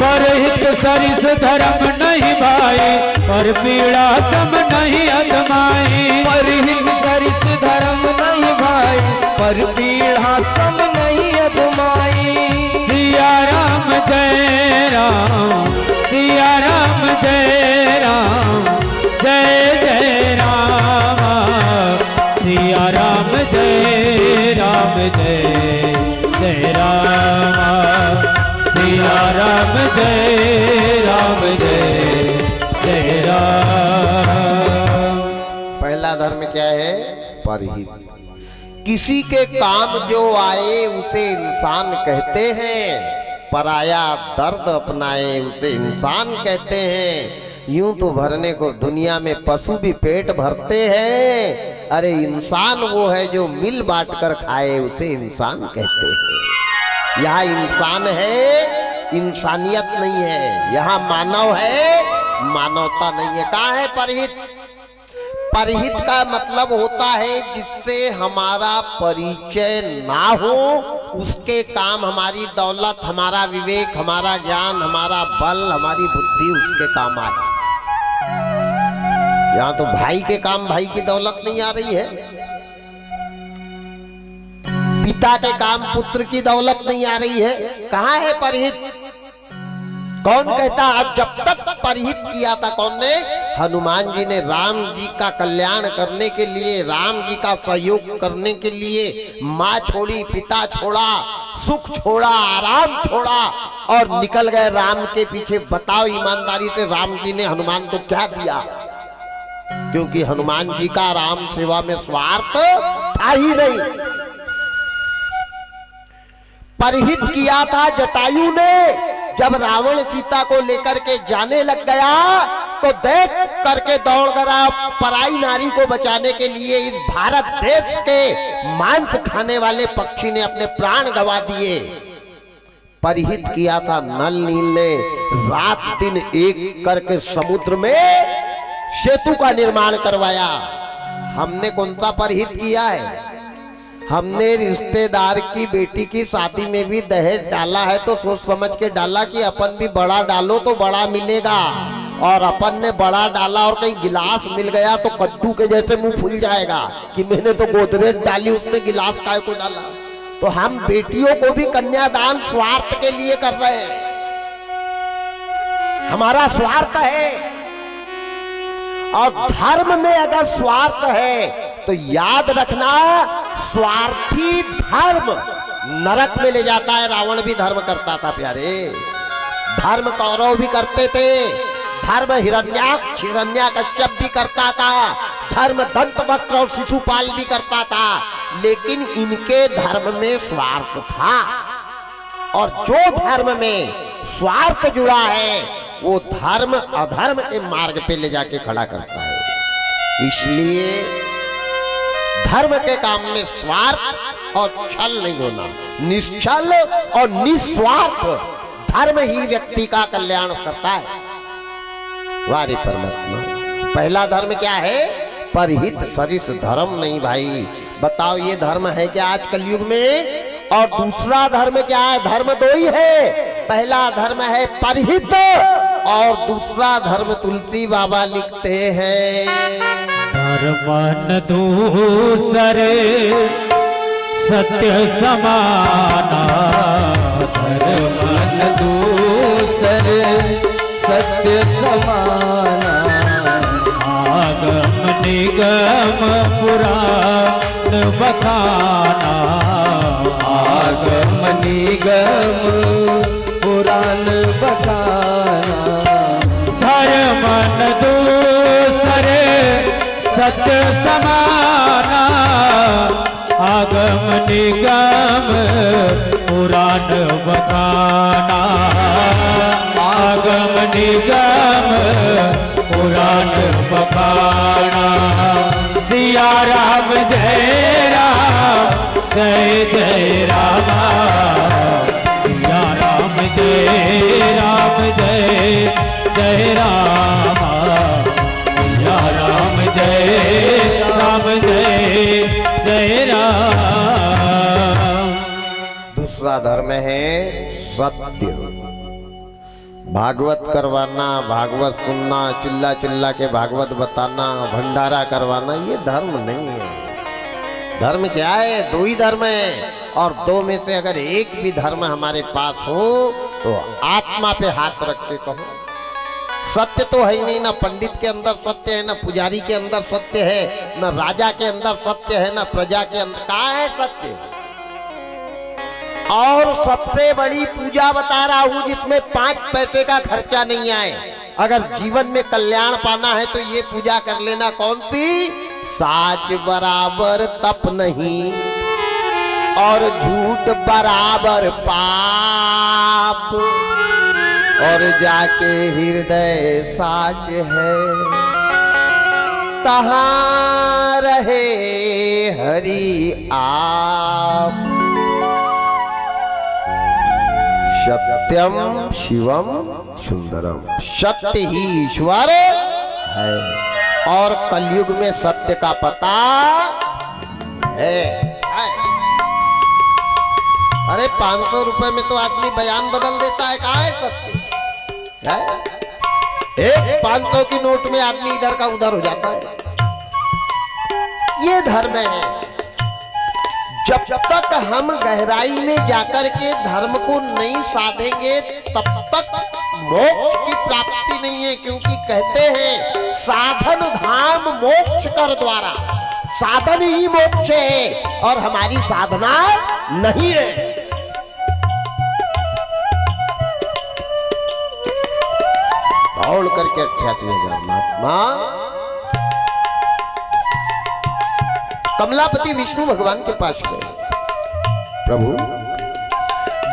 परहित सरिस धर्म नहीं भाई, पर पीड़ा सम नहीं अधमाई। परहित सरिस धर्म नहीं भाई, पर पीड़ा सम नहीं अधमाई। सिया राम जय राम, सिया राम जय राम, जय जय राम। सिया राम जय राम, जय जय राम। सिया राम जय राम, जय जय राम। पहला धर्म क्या है? परहित। किसी के काम जो आए उसे इंसान कहते हैं, पराया दर्द अपनाए उसे इंसान कहते हैं। यूं तो भरने को दुनिया में पशु भी पेट भरते हैं, अरे इंसान वो है जो मिल बांट कर खाए, उसे इंसान कहते हैं। यहाँ इंसान है, इंसानियत नहीं है। यहाँ मानव है, मानवता नहीं है। कहाँ है परहित? परहित का मतलब होता है जिससे हमारा परिचय ना हो, उसके काम हमारी दौलत, हमारा विवेक, हमारा ज्ञान, हमारा बल, हमारी बुद्धि उसके काम आए। यहाँ तो भाई के काम भाई की दौलत नहीं आ रही है, पिता के काम पुत्र की दौलत नहीं आ रही है। कहाँ है परहित? कौन कहता? अब जब तक परहित किया था कौन ने? हनुमान जी ने राम जी का कल्याण करने के लिए, राम जी का सहयोग करने के लिए माँ छोड़ी, पिता छोड़ा, सुख छोड़ा, आराम छोड़ा और निकल गए राम के पीछे। बताओ ईमानदारी से, राम जी ने हनुमान को क्या दिया? क्योंकि हनुमान जी का राम सेवा में स्वार्थ था ही नहीं। परहित किया था जटायु ने। जब रावण सीता को लेकर के जाने लग गया तो देख करके दौड़ गया पराई नारी को बचाने के लिए। इस भारत देश के मांस खाने वाले पक्षी ने अपने प्राण गंवा दिए। परहित किया था नल नील ने, रात दिन एक करके समुद्र में सेतु का निर्माण करवाया। हमने कौन सा परहित किया है? हमने रिश्तेदार की बेटी की शादी में भी दहेज डाला है तो सोच समझ के डाला कि अपन भी बड़ा डालो तो बड़ा मिलेगा, और अपन ने बड़ा डाला और कहीं गिलास मिल गया तो कद्दू के जैसे मुंह फूल जाएगा कि मैंने तो गोदरेज डाली, उसमें गिलास काय को डाला। तो हम बेटियों को भी कन्यादान स्वार्थ के लिए कर रहे हैं, हमारा स्वार्थ है। और धर्म में अगर स्वार्थ है तो याद रखना, स्वार्थी धर्म नरक में ले जाता है। रावण भी धर्म करता था प्यारे, धर्म कौरव भी करते थे, धर्म हिरण्याक्ष हिरण्याकश्यप भी करता था, धर्म दंतवक्र और शिशुपाल भी करता था। लेकिन इनके धर्म में स्वार्थ था, और जो धर्म में स्वार्थ जुड़ा है वो धर्म अधर्म के मार्ग पे ले जाके खड़ा करता है। इसलिए धर्म के काम में स्वार्थ और छल नहीं होना, निश्चल और निस्वार्थ धर्म ही व्यक्ति का कल्याण करता है। वारे परमात्मा, पहला धर्म क्या है? परहित सरिस धर्म नहीं भाई। बताओ ये धर्म है क्या आज कलयुग में? और दूसरा धर्म क्या है? धर्म दो ही है, पहला धर्म है परहित और दूसरा धर्म तुलसी बाबा लिखते हैं धर्मन दूसरे सत्य समाना, धर्मन दूसरे सत्य समाना, आगम निगम पुराण बखाना, आगम निगम पुराण बखाना, धर्मन दूसरे सत्य समाना, आगम निगम पुराण बखाना, आगम निगम पुराण बखाना। सिया राम जय राम जय जय रामा, सिया राम जय जय रामा, सिया राम जय जय राम। दूसरा धर्म है सत्य, भागवत करवाना, भागवत सुनना, चिल्ला चिल्ला के भागवत बताना, भंडारा करवाना, ये धर्म नहीं है। धर्म क्या है? दो ही धर्म है, और दो में से अगर एक भी धर्म हमारे पास हो तो आत्मा पे हाथ रख के कहो सत्य तो है ही नहीं। ना पंडित के अंदर सत्य है, ना पुजारी के अंदर सत्य है, ना राजा के अंदर सत्य है, ना प्रजा के अंदर। कहाँ है सत्य? और सबसे बड़ी पूजा बता रहा हूं जिसमें 5 पैसे का खर्चा नहीं आए। अगर जीवन में कल्याण पाना है तो ये पूजा कर लेना। कौन सी? साच बराबर तप नहीं और झूठ बराबर पाप, और जाके हृदय साच है तहां रहे हरि आप। सत्यम शिवम सुंदरम, सत्य ही ईश्वर है, और कलयुग में सत्य का पता है। अरे 500 रुपए में तो आदमी बयान बदल देता है। कहाँ है सत्य? एक 500 की नोट में आदमी इधर का उधर हो जाता है। ये धर्म है। जब तक हम गहराई में जाकर के धर्म को नहीं साधेंगे तब तक मोक्ष की प्राप्ति नहीं है। क्योंकि कहते हैं साधन धाम मोक्ष कर द्वारा, साधन ही मोक्ष है और हमारी साधना नहीं है। दौड़ करके 88,000 महात्मा कमलापति विष्णु भगवान के पास गए। प्रभु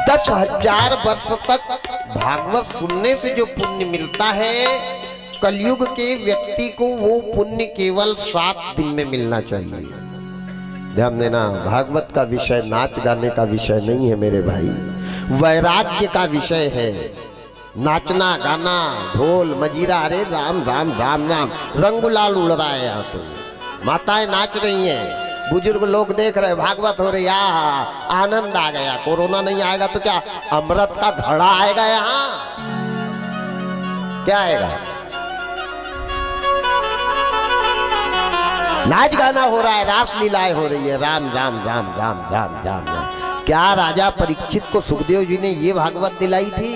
10,000 वर्ष तक भागवत सुनने से जो पुण्य मिलता है, कलयुग के व्यक्ति को वो पुण्य केवल 7 दिन में मिलना चाहिए। ध्यान देना, भागवत का विषय नाच गाने का विषय नहीं है मेरे भाई, वैराग्य का विषय है। नाचना गाना ढोल मजीरा, अरे राम राम राम राम, रंग गुलाल उड़ रहा है यहाँ तो। माताएं नाच रही हैं, बुजुर्ग लोग देख रहे, भागवत हो रही, आनंद आ गया। कोरोना नहीं आएगा तो क्या अमृत का घड़ा आएगा यहाँ? क्या आएगा? नाच गाना हो रहा है, रास लीलाएं हो रही है, राम राम राम राम राम राम राम। क्या राजा परीक्षित को सुखदेव जी ने ये भागवत दिलाई थी?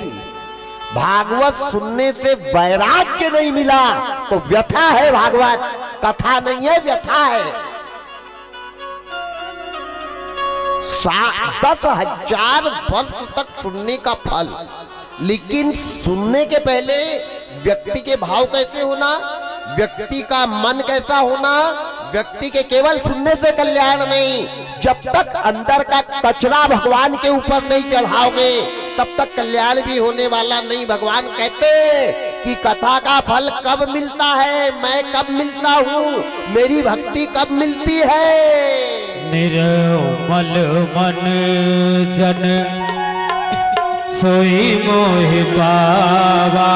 भागवत सुनने से वैराग्य नहीं मिला तो व्यथा है। भागवत कथा नहीं है, व्यथा है। 10,000 वर्ष तक सुनने का फल। लेकिन सुनने के पहले व्यक्ति के भाव कैसे होना, व्यक्ति का मन कैसा होना, व्यक्ति के केवल सुनने से कल्याण नहीं, जब तक अंदर का कचरा भगवान के ऊपर नहीं चढ़ाओगे तब तक कल्याण भी होने वाला नहीं। भगवान कहते कि कथा का फल कब मिलता है, मैं कब मिलता हूँ, मेरी भक्ति कब मिलती है। निर्मल मन जन सोई मोहि पावा,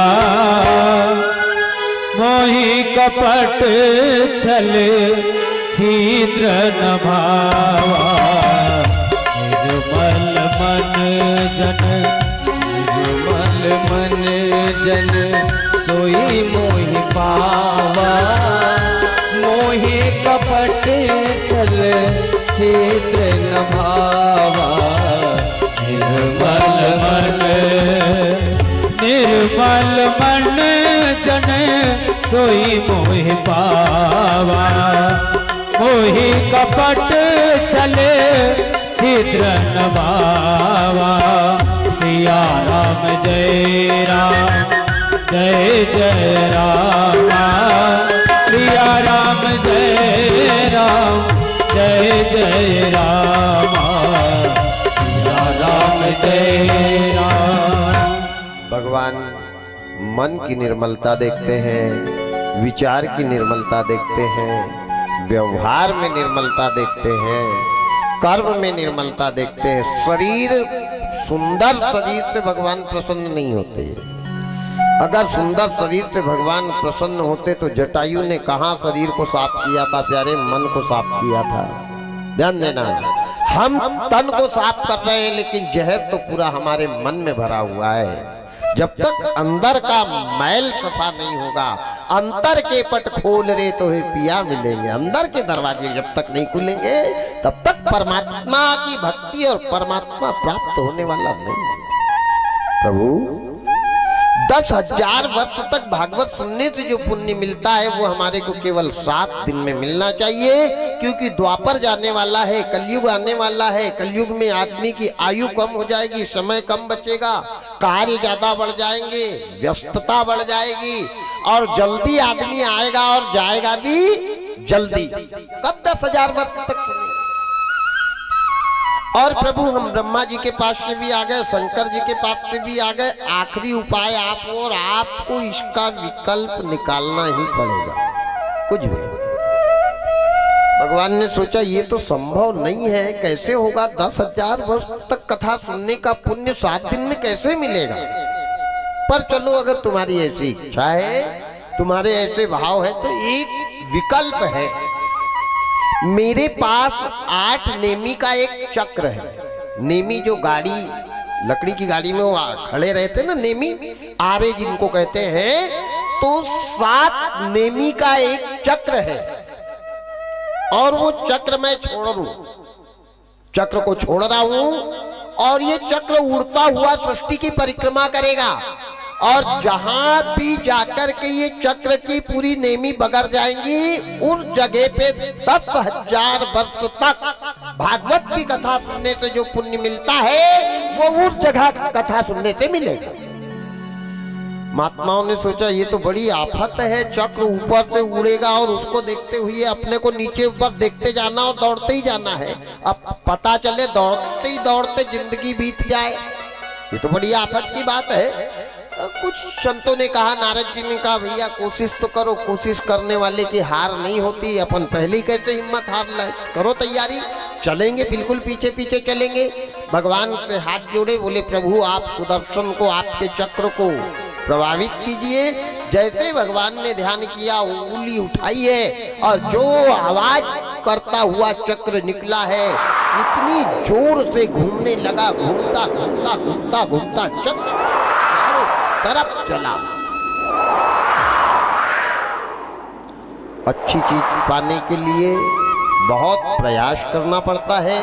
मोहि कपट छल छिद्र न भावा। निर्मल मन जन, निर्मल मन जन सोई मोहि पावा, मोहि कपट छल छिद्र न भावा। निर्मल मन, निर्मल मन जन सोई मोहि पावा, मोहि कपट चले छिद्र न भावा। सिया राम जय राम, जय जय राम, सिया राम जय राम, जय जय राम, सिया राम जय राम। भगवान मन की निर्मलता देखते हैं, विचार की निर्मलता देखते हैं, व्यवहार में निर्मलता देखते हैं, कर्म में निर्मलता देखते हैं। शरीर, सुंदर शरीर से भगवान प्रसन्न नहीं होते। अगर सुंदर शरीर से भगवान प्रसन्न होते तो जटायु ने कहाँ शरीर को साफ किया था प्यारे, मन को साफ किया था। ध्यान देना, हम तन को साफ कर रहे हैं लेकिन जहर तो पूरा हमारे मन में भरा हुआ है। जब तक अंदर का मैल सफा नहीं होगा, अंतर के पट खोल रे तो है पिया मिलेंगे, अंदर के दरवाजे जब तक नहीं खुलेंगे तब तक परमात्मा की भक्ति और परमात्मा प्राप्त होने वाला नहीं। प्रभु 10,000 वर्ष तक भागवत सुनने से जो पुण्य मिलता है वो हमारे को केवल 7 दिन में मिलना चाहिए, क्योंकि द्वापर जाने वाला है, कलयुग आने वाला है। कलयुग में आदमी की आयु कम हो जाएगी, समय कम बचेगा, कार्य ज्यादा बढ़ जाएंगे, व्यस्तता बढ़ जाएगी और जल्दी आदमी आएगा और जाएगा भी जल्दी। कब 10,000 वर्ष तक सुने? और प्रभु हम ब्रह्मा जी के पास से भी आ गए, शंकर जी के पास से भी आ गए, आखिरी उपाय आप हो और आपको इसका विकल्प निकालना ही पड़ेगा। कुछ भी भगवान ने सोचा ये तो संभव नहीं है, कैसे होगा? 10,000 वर्ष तक कथा सुनने का पुण्य 7 दिन में कैसे मिलेगा? पर चलो अगर तुम्हारी ऐसी इच्छा है, तुम्हारे ऐसे भाव है तो एक विकल्प है। मेरे पास 8 नेमी का एक चक्र है। नेमी जो गाड़ी, लकड़ी की गाड़ी में वो खड़े रहते ना, नेमी आरे जिनको कहते हैं, तो 7 नेमी का एक चक्र है और वो चक्र मैं छोड़ रू, चक्र को छोड़ रहा हूं और ये चक्र उड़ता हुआ सृष्टि की परिक्रमा करेगा और जहां भी जाकर के ये चक्र की पूरी नेमी बगर जाएंगी, उस जगह पे 10,000 वर्ष तक भागवत की कथा सुनने से जो पुण्य मिलता है वो उस जगह कथा सुनने से मिलेगा। महात्माओं ने सोचा ये तो बड़ी आफत है, चक्र ऊपर से उड़ेगा और उसको देखते हुए अपने को नीचे ऊपर देखते जाना और दौड़ते ही जाना है। अब पता चले दौड़ते ही दौड़ते जिंदगी बीत जाए, ये तो बड़ी आफत की बात है। कुछ संतों ने कहा, नारद जी ने कहा भैया कोशिश तो करो, कोशिश करने वाले की हार नहीं होती, अपन पहले कैसे हिम्मत हार ले, करो तैयारी, चलेंगे, बिल्कुल पीछे पीछे चलेंगे। भगवान से हाथ जोड़े, बोले प्रभु आप सुदर्शन को, आपके चक्र को प्रभावित कीजिए। जैसे भगवान ने ध्यान किया, उंगली उठाई है और जो आवाज करता हुआ चक्र निकला है, इतनी जोर से घूमने लगा, घूमता घूमता घूमता घूमता चक्र तरफ चला। अच्छी चीज पाने के लिए बहुत प्रयास करना पड़ता है,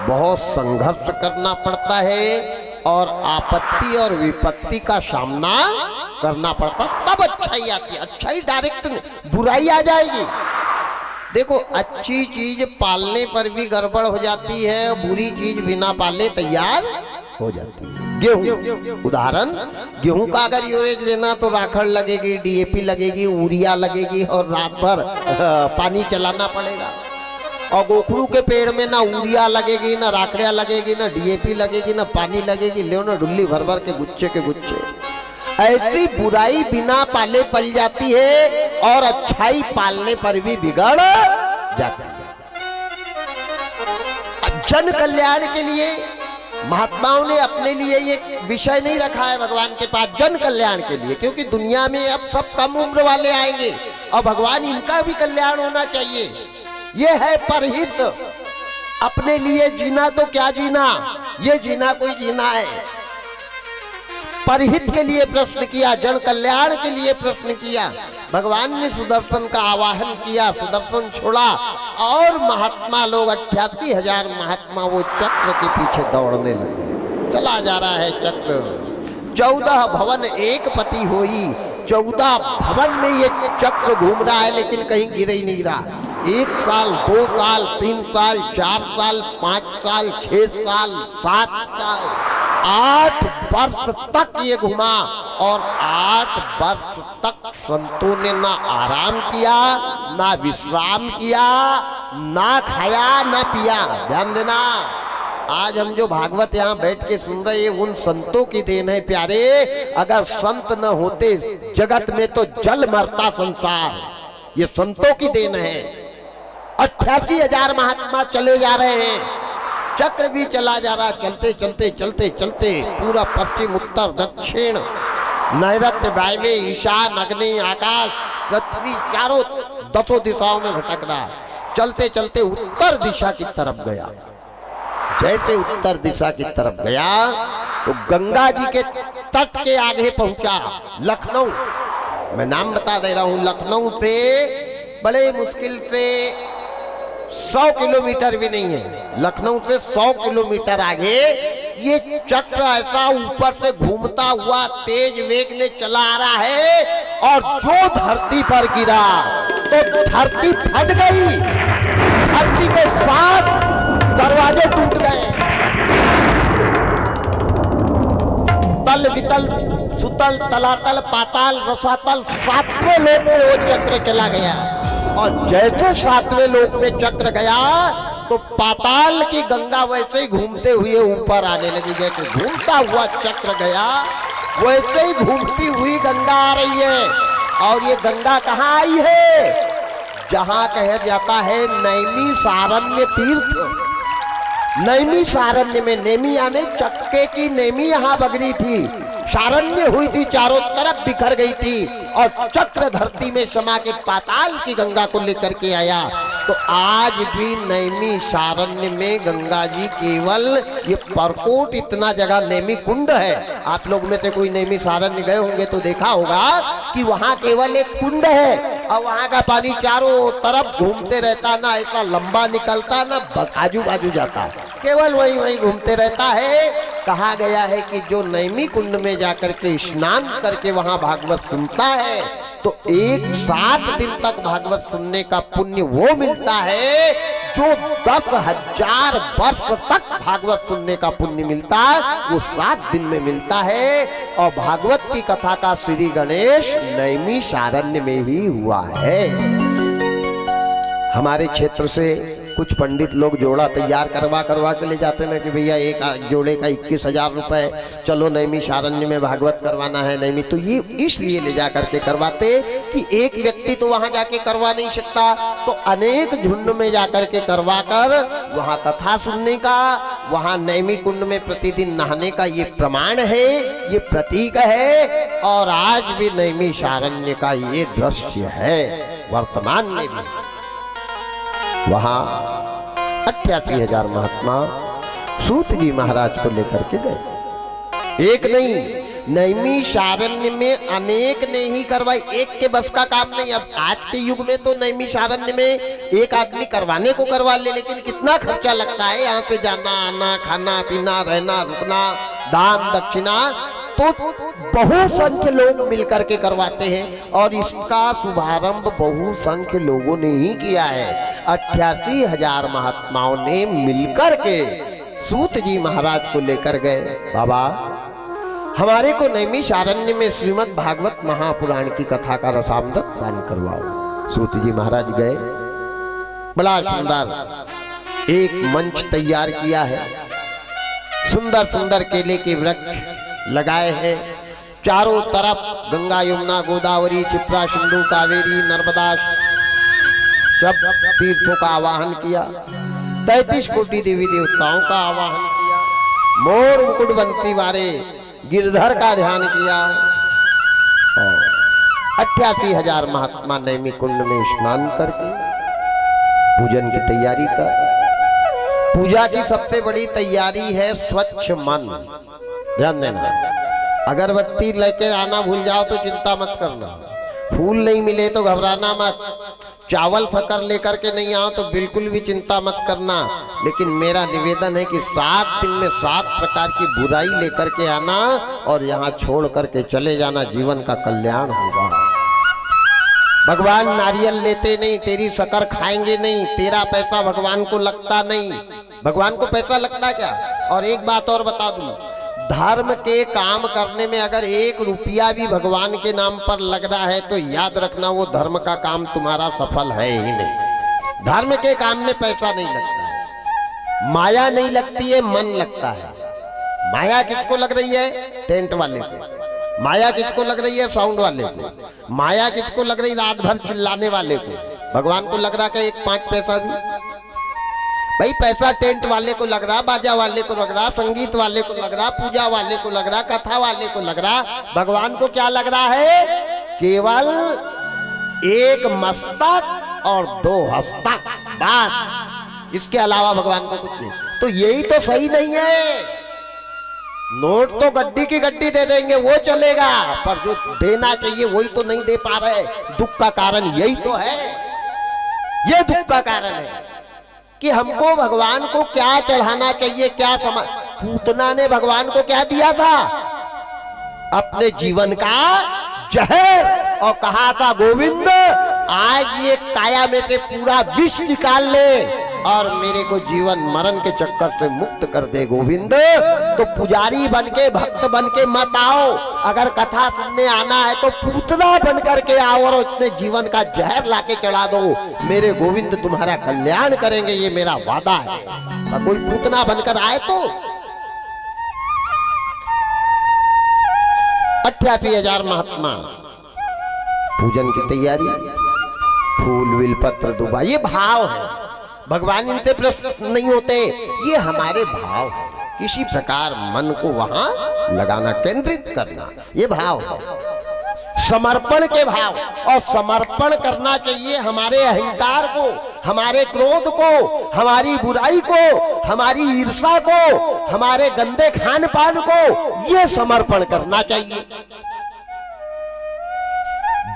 बहुत संघर्ष करना पड़ता है और आपत्ति और विपत्ति का सामना करना पड़ता, तब अच्छाई आती है। अच्छाई डायरेक्ट नहीं, बुराई आ जाएगी, देखो, अच्छी चीज पालने पर भी गड़बड़ हो जाती है, बुरी चीज बिना पाले तैयार हो जाती है। गेहूं उदाहरण, गेहूं का अगर यूरेज लेना तो राखड़ लगेगी, डीएपी लगेगी, यूरिया लगेगी और रात भर पानी चलाना पड़ेगा। और गोखरू के पेड़ में ना यूरिया लगेगी, ना राखड़िया लगेगी, ना डीएपी लगेगी, ना पानी लगेगी, ले ना डुल्ली भर भर के गुच्छे के गुच्छे। ऐसी बुराई बिना पाले पल जाती है और अच्छाई पालने पर भी बिगड़ जाती है। जन कल्याण के लिए महात्माओं ने अपने लिए ये विषय नहीं रखा है भगवान के पास, जन कल्याण के लिए, क्योंकि दुनिया में अब सब कम उम्र वाले आएंगे और भगवान इनका भी कल्याण होना चाहिए। ये है परहित। अपने लिए जीना तो क्या जीना, ये जीना कोई जीना है। परहित के लिए प्रश्न किया, जन कल्याण के लिए प्रश्न किया। भगवान ने सुदर्शन का आवाहन किया, सुदर्शन छोड़ा और महात्मा लोग 88,000 महात्मा वो चक्र के पीछे दौड़ने लगे। चला जा रहा है चक्र। 14 भवन एक पति होई, 14 भवन में ये चक्र घूम रहा है लेकिन कहीं गिर ही नहीं रहा। 1 साल, 2 साल, 3 साल, 4 साल, 5 साल, 6 साल, 7 साल, 8 वर्ष तक ये घुमा और 8 वर्ष तक संतों ने ना आराम किया, ना विश्राम किया, ना खाया, ना पिया। ध्यान देना, आज हम जो भागवत यहाँ बैठ के सुन रहे हैं उन संतों की देन है प्यारे। अगर संत न होते जगत में तो जल मरता संसार। ये संतों की देन है। 88,000 महात्मा चले जा रहे हैं, चक्र भी चला जा रहा। चलते चलते चलते चलते पूरा पश्चिम, उत्तर, दक्षिण, नैऋत्य, वायव्य, ईशान, अग्नि, आकाश, पृथ्वी, चारों 10 दिशाओं में भटक रहा। चलते चलते उत्तर दिशा की तरफ गया। जैसे उत्तर दिशा की तरफ गया तो गंगा जी के तट के आगे पहुंचा। लखनऊ, मैं नाम बता दे रहा हूं, लखनऊ से बड़े मुश्किल से 100 किलोमीटर भी नहीं है। लखनऊ से 100 किलोमीटर आगे ये चक्र ऐसा ऊपर से घूमता हुआ तेज वेग में चला आ रहा है और जो धरती पर गिरा तो धरती फट गई। धरती के 7 दरवाजे टूट गए। तल वितल सुतल तलातल पाताल रसातल 7वें लोक में वो चक्र चला गया। और जैसे 7वें लोक में चक्र गया तो पाताल की गंगा वैसे ही घूमते हुए ऊपर आने लगी। जैसे घूमता हुआ चक्र गया वैसे ही घूमती हुई गंगा आ रही है। और ये गंगा कहाँ आई है? जहां कहा जाता है नैमी सारण्य तीर्थ। नैमी सारण्य में, नेमी यानी चक्के की नेमी यहाँ बगरी थी, सारण्य हुई थी, चारों तरफ बिखर गई थी और चक्र धरती में समा के पाताल की गंगा को लेकर के आया। तो आज भी नैमी सारण्य में गंगा जी केवल ये परकोट इतना जगह नेमी कुंड है। आप लोग में से कोई नैमी सारण्य गए होंगे तो देखा होगा कि वहां केवल एक कुंड है और वहां का पानी चारों तरफ घूमते रहता, ना ऐसा लंबा निकलता ना आजू बाजू जाता, केवल वही वही घूमते रहता है। कहा गया है कि जो नैमी कुंड में जाकर के स्नान करके वहां भागवत सुनता है तो 7 दिन तक भागवत सुनने का पुण्य वो मिलता है जो 10,000 वर्ष तक भागवत सुनने का पुण्य मिलता है वो 7 दिन में मिलता है। और भागवत की कथा का श्री गणेश नैमी सारण्य में ही हुआ है। हमारे क्षेत्र से कुछ पंडित लोग जोड़ा तैयार करवा के ले जाते ना कि भैया एक जोड़े का 21,000 रुपए, चलो नैमी सारण्य में भागवत करवाना है नैमी। तो ये इसलिए ले जा करके करवाते कि एक व्यक्ति तो वहां जाके करवा नहीं सकता, तो अनेक झुंड में जाकर के करवा कर वहां कथा सुनने का, वहां नैमी कुंड में प्रतिदिन नहाने का ये प्रमाण है, ये प्रतीक है। और आज भी नैमी सारण्य का ये दृश्य है वर्तमान में भी। वहां 88,000 महात्मा सूत जी महाराज को लेकर के गए। एक नहीं, नैमी सारण्य में अनेक ने ही करवाई, एक के बस का काम नहीं। अब आज के युग में तो नैमी सारण्य में एक आदमी करवाने को करवा ले, लेकिन कितना खर्चा लगता है यहाँ से जाना आना, खाना पीना, रहना रुकना, दान दक्षिणा। तो बहुसंख्य लोग मिलकर के करवाते हैं और इसका शुभारंभ बहुसंख्य लोगों ने ही किया है। 88,000 महात्माओं ने मिलकर के सूत जी महाराज को लेकर गए, बाबा हमारे को नैमिषारण्य में श्रीमद् भागवत महापुराण की कथा का रसामृत पान करवाओ। सूत जी महाराज गए, बड़ा सुंदर एक मंच तैयार किया है, सुंदर सुंदर केले के वृक्ष लगाए हैं, चारों तरफ गंगा यमुना गोदावरी क्षिप्रा सिंधु कावेरी नर्मदा सब तीर्थों का आवाहन किया, 33 कोटि देवी देवताओं का आवाहन किया, मोर मुकुट बंसी वाले गिरधर का ध्यान किया और 88,000 महात्मा नैमी कुंड में स्नान करके पूजन की तैयारी कर। पूजा की सबसे बड़ी तैयारी है स्वच्छ मन। ध्यान देना, अगरबत्ती लेकर आना भूल जाओ तो चिंता मत करना, फूल नहीं मिले तो घबराना मत, चावल शक्कर लेकर के नहीं आओ तो बिल्कुल भी चिंता मत करना। लेकिन मेरा निवेदन है कि 7 दिन में 7 प्रकार की बुराई लेकर के आना और यहाँ छोड़ करके चले जाना, जीवन का कल्याण होगा। भगवान नारियल लेते नहीं, तेरी शक्कर खाएंगे नहीं, तेरा पैसा भगवान को लगता नहीं। भगवान को पैसा लगता क्या? और एक बात और बता दूं, धर्म के काम करने में अगर 1 रुपया भी भगवान के नाम पर लग रहा है तो याद रखना वो धर्म का काम तुम्हारा सफल है ही नहीं। धर्म के काम में पैसा नहीं लगता है, माया नहीं लगती है, मन लगता है। माया किसको लग रही है? टेंट वाले को। माया किसको लग रही है? साउंड वाले को। माया किसको लग रही? रात भर चिल्लाने वाले को। भगवान को लग रहा है 1 पैसा भी? भाई पैसा टेंट वाले को लग रहा, बाजा वाले को लग रहा, संगीत वाले को लग रहा, पूजा वाले को लग रहा, कथा वाले को लग रहा। भगवान को क्या लग रहा है? केवल 1 मस्तक और 2 हस्तक, बस। इसके अलावा भगवान को कुछ नहीं। तो यही तो सही नहीं है। नोट तो गड्डी की गड्डी दे देंगे वो चलेगा, पर जो देना चाहिए वही तो नहीं दे पा रहे। दुख का कारण यही तो है, ये दुख का कारण है कि हमको भगवान को क्या चढ़ाना चाहिए, क्या समझ। पूतना ने भगवान को क्या दिया था? अपने जीवन का जहर, और कहा था गोविंद आज ये काया में से पूरा विष निकाल ले और मेरे को जीवन मरण के चक्कर से मुक्त कर दे गोविंद। तो पुजारी बन के भक्त बन के मत आओ, अगर कथा सुनने आना है तो पूतना बन करके आओ और अपने जीवन का जहर लाके चढ़ा दो। मेरे गोविंद तुम्हारा कल्याण करेंगे, ये मेरा वादा है। और कोई पूतना बनकर आए तो 88,000 महात्मा पूजन की तैयारी, फूल विलपत्र दुबा, ये भाव है। भगवान इनसे प्रश्न नहीं होते, ये हमारे भाव है। किसी प्रकार मन को वहां लगाना, केंद्रित करना, ये भाव है समर्पण के भाव। और समर्पण करना चाहिए हमारे अहंकार को, हमारे क्रोध को, हमारी बुराई को, हमारी ईर्ष्या को, हमारे गंदे खान पान को, ये समर्पण करना चाहिए।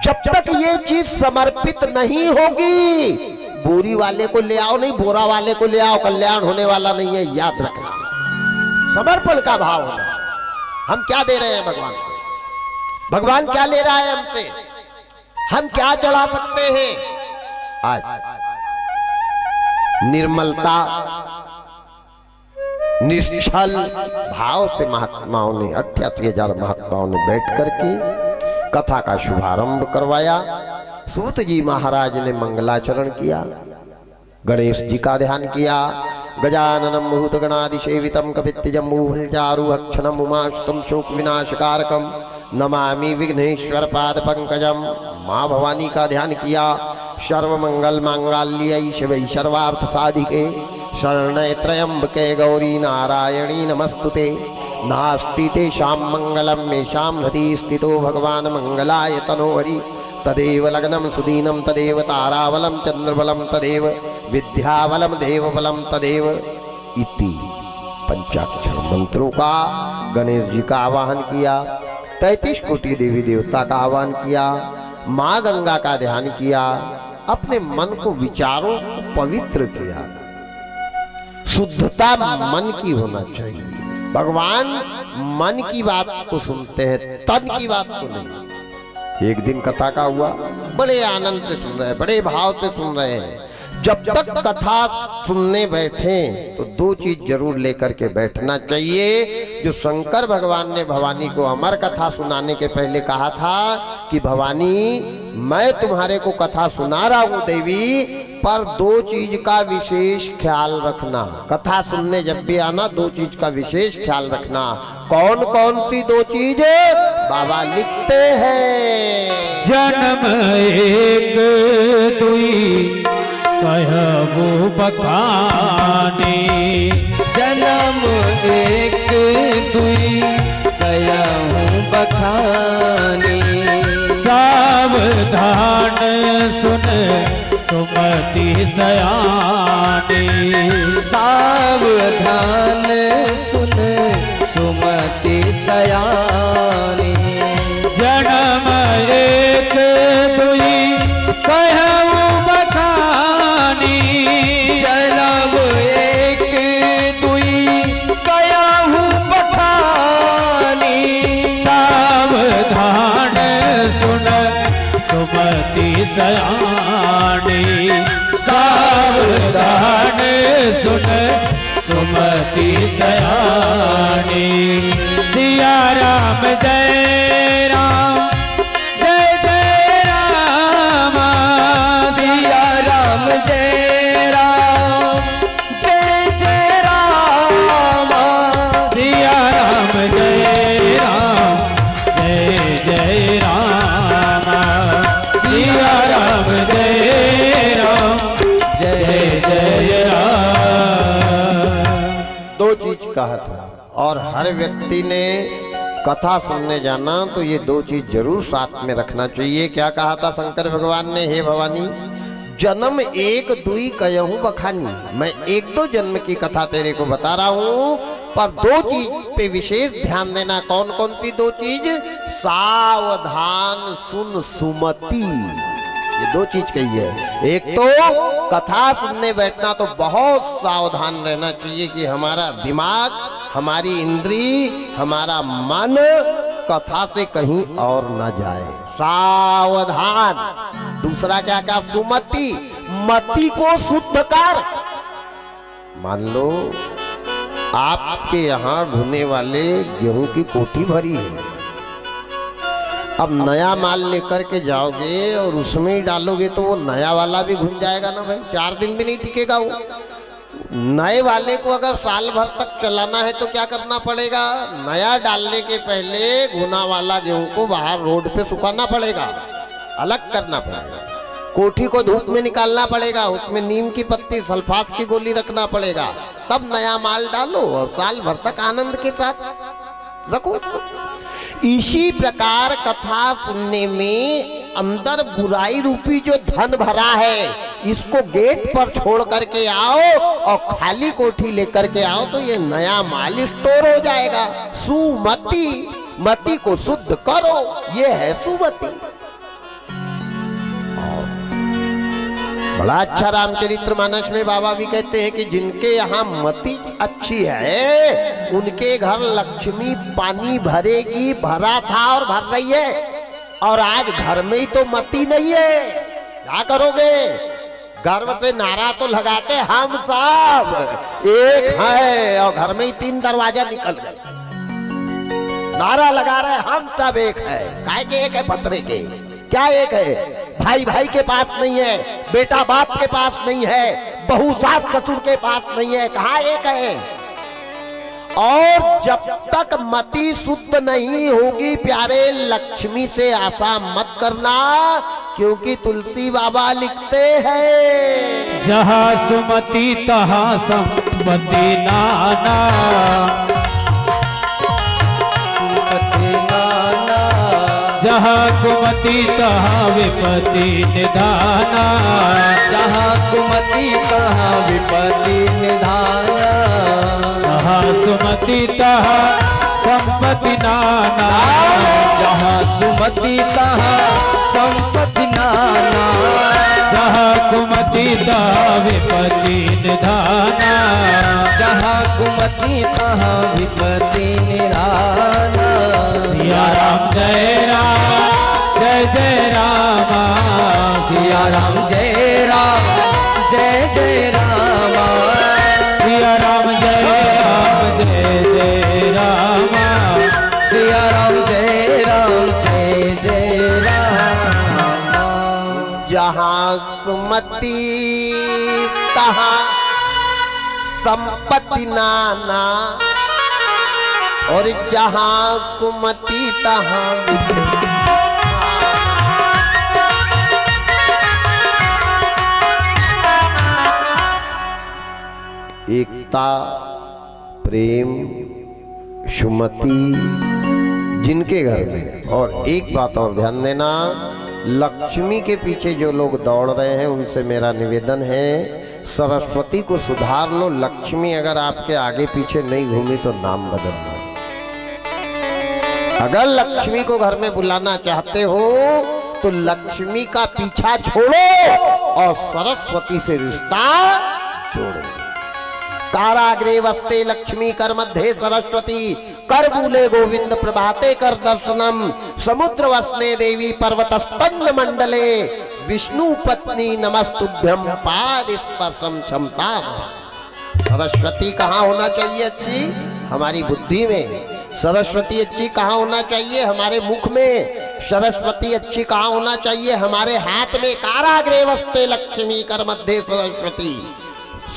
जब तक ये चीज समर्पित नहीं होगी, बोरी वाले को ले आओ नहीं, बोरा वाले को ले आओ, कल्याण होने वाला नहीं है, याद रखना। समर्पण का भाव होना। हम क्या दे रहे हैं भगवान को? भगवान क्या ले रहा है हमसे? हम क्या चढ़ा सकते हैं? आज निर्मलता, निश्चल भाव से महात्माओं ने, 88,000 महात्माओं ने बैठ करके कथा का शुभारंभ करवाया। सूत जी महाराज ने मंगलाचरण किया, गणेश जी का ध्यान किया। गजाननम भूतगणादि सेवितम कपित्तजम्बूफलचारु अक्षणम उमास्तम शोक विनाशकारकम नमामि विघ्नेश्वर पाद पंकजम। माँ भवानी का ध्यान किया। सर्वमंगल मांगल्ये शिवे सर्वार्थ साधिके शरण्ये त्र्यंबके गौरी नारायणी नमस्तुते। नास्ति तेषां मंगलम मेषां हृदि स्थितो भगवान मंगलाय तनोहरि। तदेव लग्नं सुदीनं तदेव ताराबलं चंद्रबलं तदेव विद्याबलं देवबलं तदेव इति पंचाक्षर मंत्रों का गणेश जी का आवाहन किया। 33 कोटि देवी देवता का आह्वान किया। माँ गंगा का ध्यान किया। अपने मन को, विचारों को पवित्र किया। शुद्धता मन की होना चाहिए, भगवान मन की बात को सुनते हैं, तन की बात को नहीं। एक दिन कथा का हुआ, बड़े आनंद से सुन रहे हैं, बड़े भाव से सुन रहे हैं। जब तक कथा सुनने बैठे तो दो चीज जरूर लेकर के बैठना चाहिए। जो शंकर भगवान ने भवानी को अमर कथा सुनाने के पहले कहा था कि भवानी मैं तुम्हारे को कथा सुना रहा हूं देवी, पर दो चीज का विशेष ख्याल रखना। कथा सुनने जब भी आना दो चीज का विशेष ख्याल रखना। कौन कौन सी दो चीज? बाबा लिखते हैं, जन्म एक दुई कहबो बखाने, जन्म एक दुई कहूँ बखाने, सावधान सुन सुमति सयाने, सावधान सुन सुमति सयाने। जन्म एक दुई कहबो बखाने, जन्म एक दुई कहूँ बखाने, सावधान सुन सुमति सयाने, सावधान सुन सुमति सयाने। सिया राम जय राम, जय जय राम, सिया राम जय राम, जय जय राम, सिया राम जय राम, जय जय राम, सिया राम जय राम, जय जय राम। दो चीज कहा था और हर व्यक्ति ने कथा सुनने जाना तो ये दो चीज जरूर साथ में रखना चाहिए। क्या कहा था शंकर भगवान ने? हे भवानी, जन्म एक दुई कहूँ बखानी, मैं एक दो जन्म की कथा तेरे को बता रहा हूँ, पर दो चीज पे विशेष ध्यान देना। कौन कौन सी दो चीज? सावधान सुन सुमति, ये दो चीज कही है। एक तो कथा सुनने बैठना तो बहुत सावधान रहना चाहिए कि हमारा दिमाग, हमारी इंद्री, हमारा मन कथा से कहीं और न जाए। सावधान। दूसरा क्या कहा? सुमति, मति को शुद्ध कर। मान लो आपके यहाँ ढूंढने वाले गेहूं की कोठी भरी है, अब नया माल लेकर के जाओगे और उसमें ही डालोगे तो वो नया वाला भी घुन जाएगा ना भाई, 4 दिन भी नहीं टिकेगा वो। नए वाले को अगर साल भर तक चलाना है तो क्या करना पड़ेगा? नया डालने के पहले घुना वाला गेहूं को बाहर रोड पे सुखाना पड़ेगा, अलग करना पड़ेगा। कोठी को धूप में निकालना पड़ेगा, उसमें नीम की पत्ती, सल्फास की गोली रखना पड़ेगा, तब नया माल डालो और साल भर तक आनंद के साथ रखो। इसी प्रकार कथा सुनने में अंदर बुराई रूपी जो धन भरा है, इसको गेट पर छोड़ करके आओ और खाली कोठी लेकर के आओ तो ये नया माल स्टोर हो जाएगा। सुमति, मति को शुद्ध करो, ये है सुमति। बड़ा अच्छा रामचरितमानस में बाबा भी कहते हैं कि जिनके यहाँ मति अच्छी है उनके घर लक्ष्मी पानी भरेगी, भरा था और भर रही है। और आज घर में ही तो मति नहीं है, क्या करोगे? गर्व से नारा तो लगाते हम सब एक है और घर में ही 3 दरवाजा निकल गए। नारा लगा रहे हम सब एक है, काय के एक है पत्रे के, क्या एक है? भाई भाई के पास नहीं है, बेटा बाप के पास नहीं है, बहू सास ससुर के पास नहीं है, कहाँ एक है? और जब तक मति शुद्ध नहीं होगी प्यारे, लक्ष्मी से आशा मत करना, क्योंकि तुलसी बाबा लिखते हैं जहाँ सुमति तहाँ संपत्ति नाना, जहाँ कुमति तहाँ विपत्ति निधाना, जहाँ कुमति तहाँ विपत्ति निधाना, जहाँ सुमति तहाँ संपत्ति नाना, जहाँ सुमति तहाँ संपत्ति नाना, जहाँ कुमति तहाँ विपत्ति निधाना, जहाँ कुमति तहाँ विपत्ति निधाना। सिया राम जय राम जय जय रामा, सिया राम जय राम जय जय रामा, सिया राम जय जय रामा, सिया राम जय जय रामा। जहाँ सुमति तहाँ संपत्ति नाना, और जहाँ कुमति तहाँ एकता, प्रेम, सुमति जिनके घर में। और एक बात और ध्यान देना, लक्ष्मी के पीछे जो लोग दौड़ रहे हैं उनसे मेरा निवेदन है, सरस्वती को सुधार लो। लक्ष्मी अगर आपके आगे पीछे नहीं घूमी तो नाम बदलना। अगर लक्ष्मी को घर में बुलाना चाहते हो तो लक्ष्मी का पीछा छोड़ो और सरस्वती से रिश्ता जोड़ो। काराग्रे वस्ते लक्ष्मी कर मध्य सरस्वती, कर बूले गोविंद प्रभाते कर दर्शनम, समुद्र वसने देवी पर्वत स्तंभ मंडले, विष्णु पत्नी नमस्तुभ्यम पाद स्पर्शम क्षमता। सरस्वती कहाँ होना चाहिए अच्छी? हमारी बुद्धि में। सरस्वती अच्छी कहाँ होना चाहिए? हमारे मुख में। सरस्वती अच्छी कहाँ होना चाहिए? हमारे हाथ में। काराग्रे वस्ते लक्ष्मी कर मध्य सरस्वती।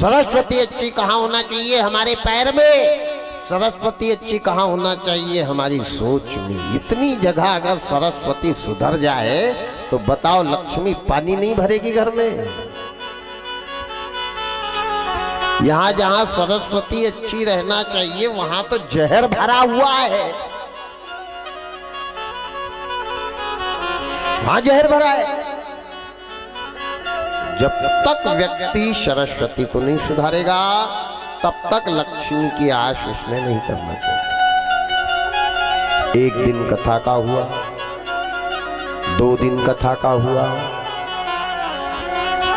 सरस्वती अच्छी कहाँ होना चाहिए? हमारे पैर में। सरस्वती अच्छी कहाँ होना चाहिए? हमारी सोच में। इतनी जगह अगर सरस्वती सुधर जाए तो बताओ लक्ष्मी पानी नहीं भरेगी घर में? यहां जहां सरस्वती अच्छी रहना चाहिए वहां तो जहर भरा हुआ है, वहां जहर भरा है। जब तक व्यक्ति सरस्वती को नहीं सुधारेगा तब तक लक्ष्मी की आश उसमें नहीं करना चाहिए। एक दिन कथा का हुआ, 2 दिन कथा का हुआ,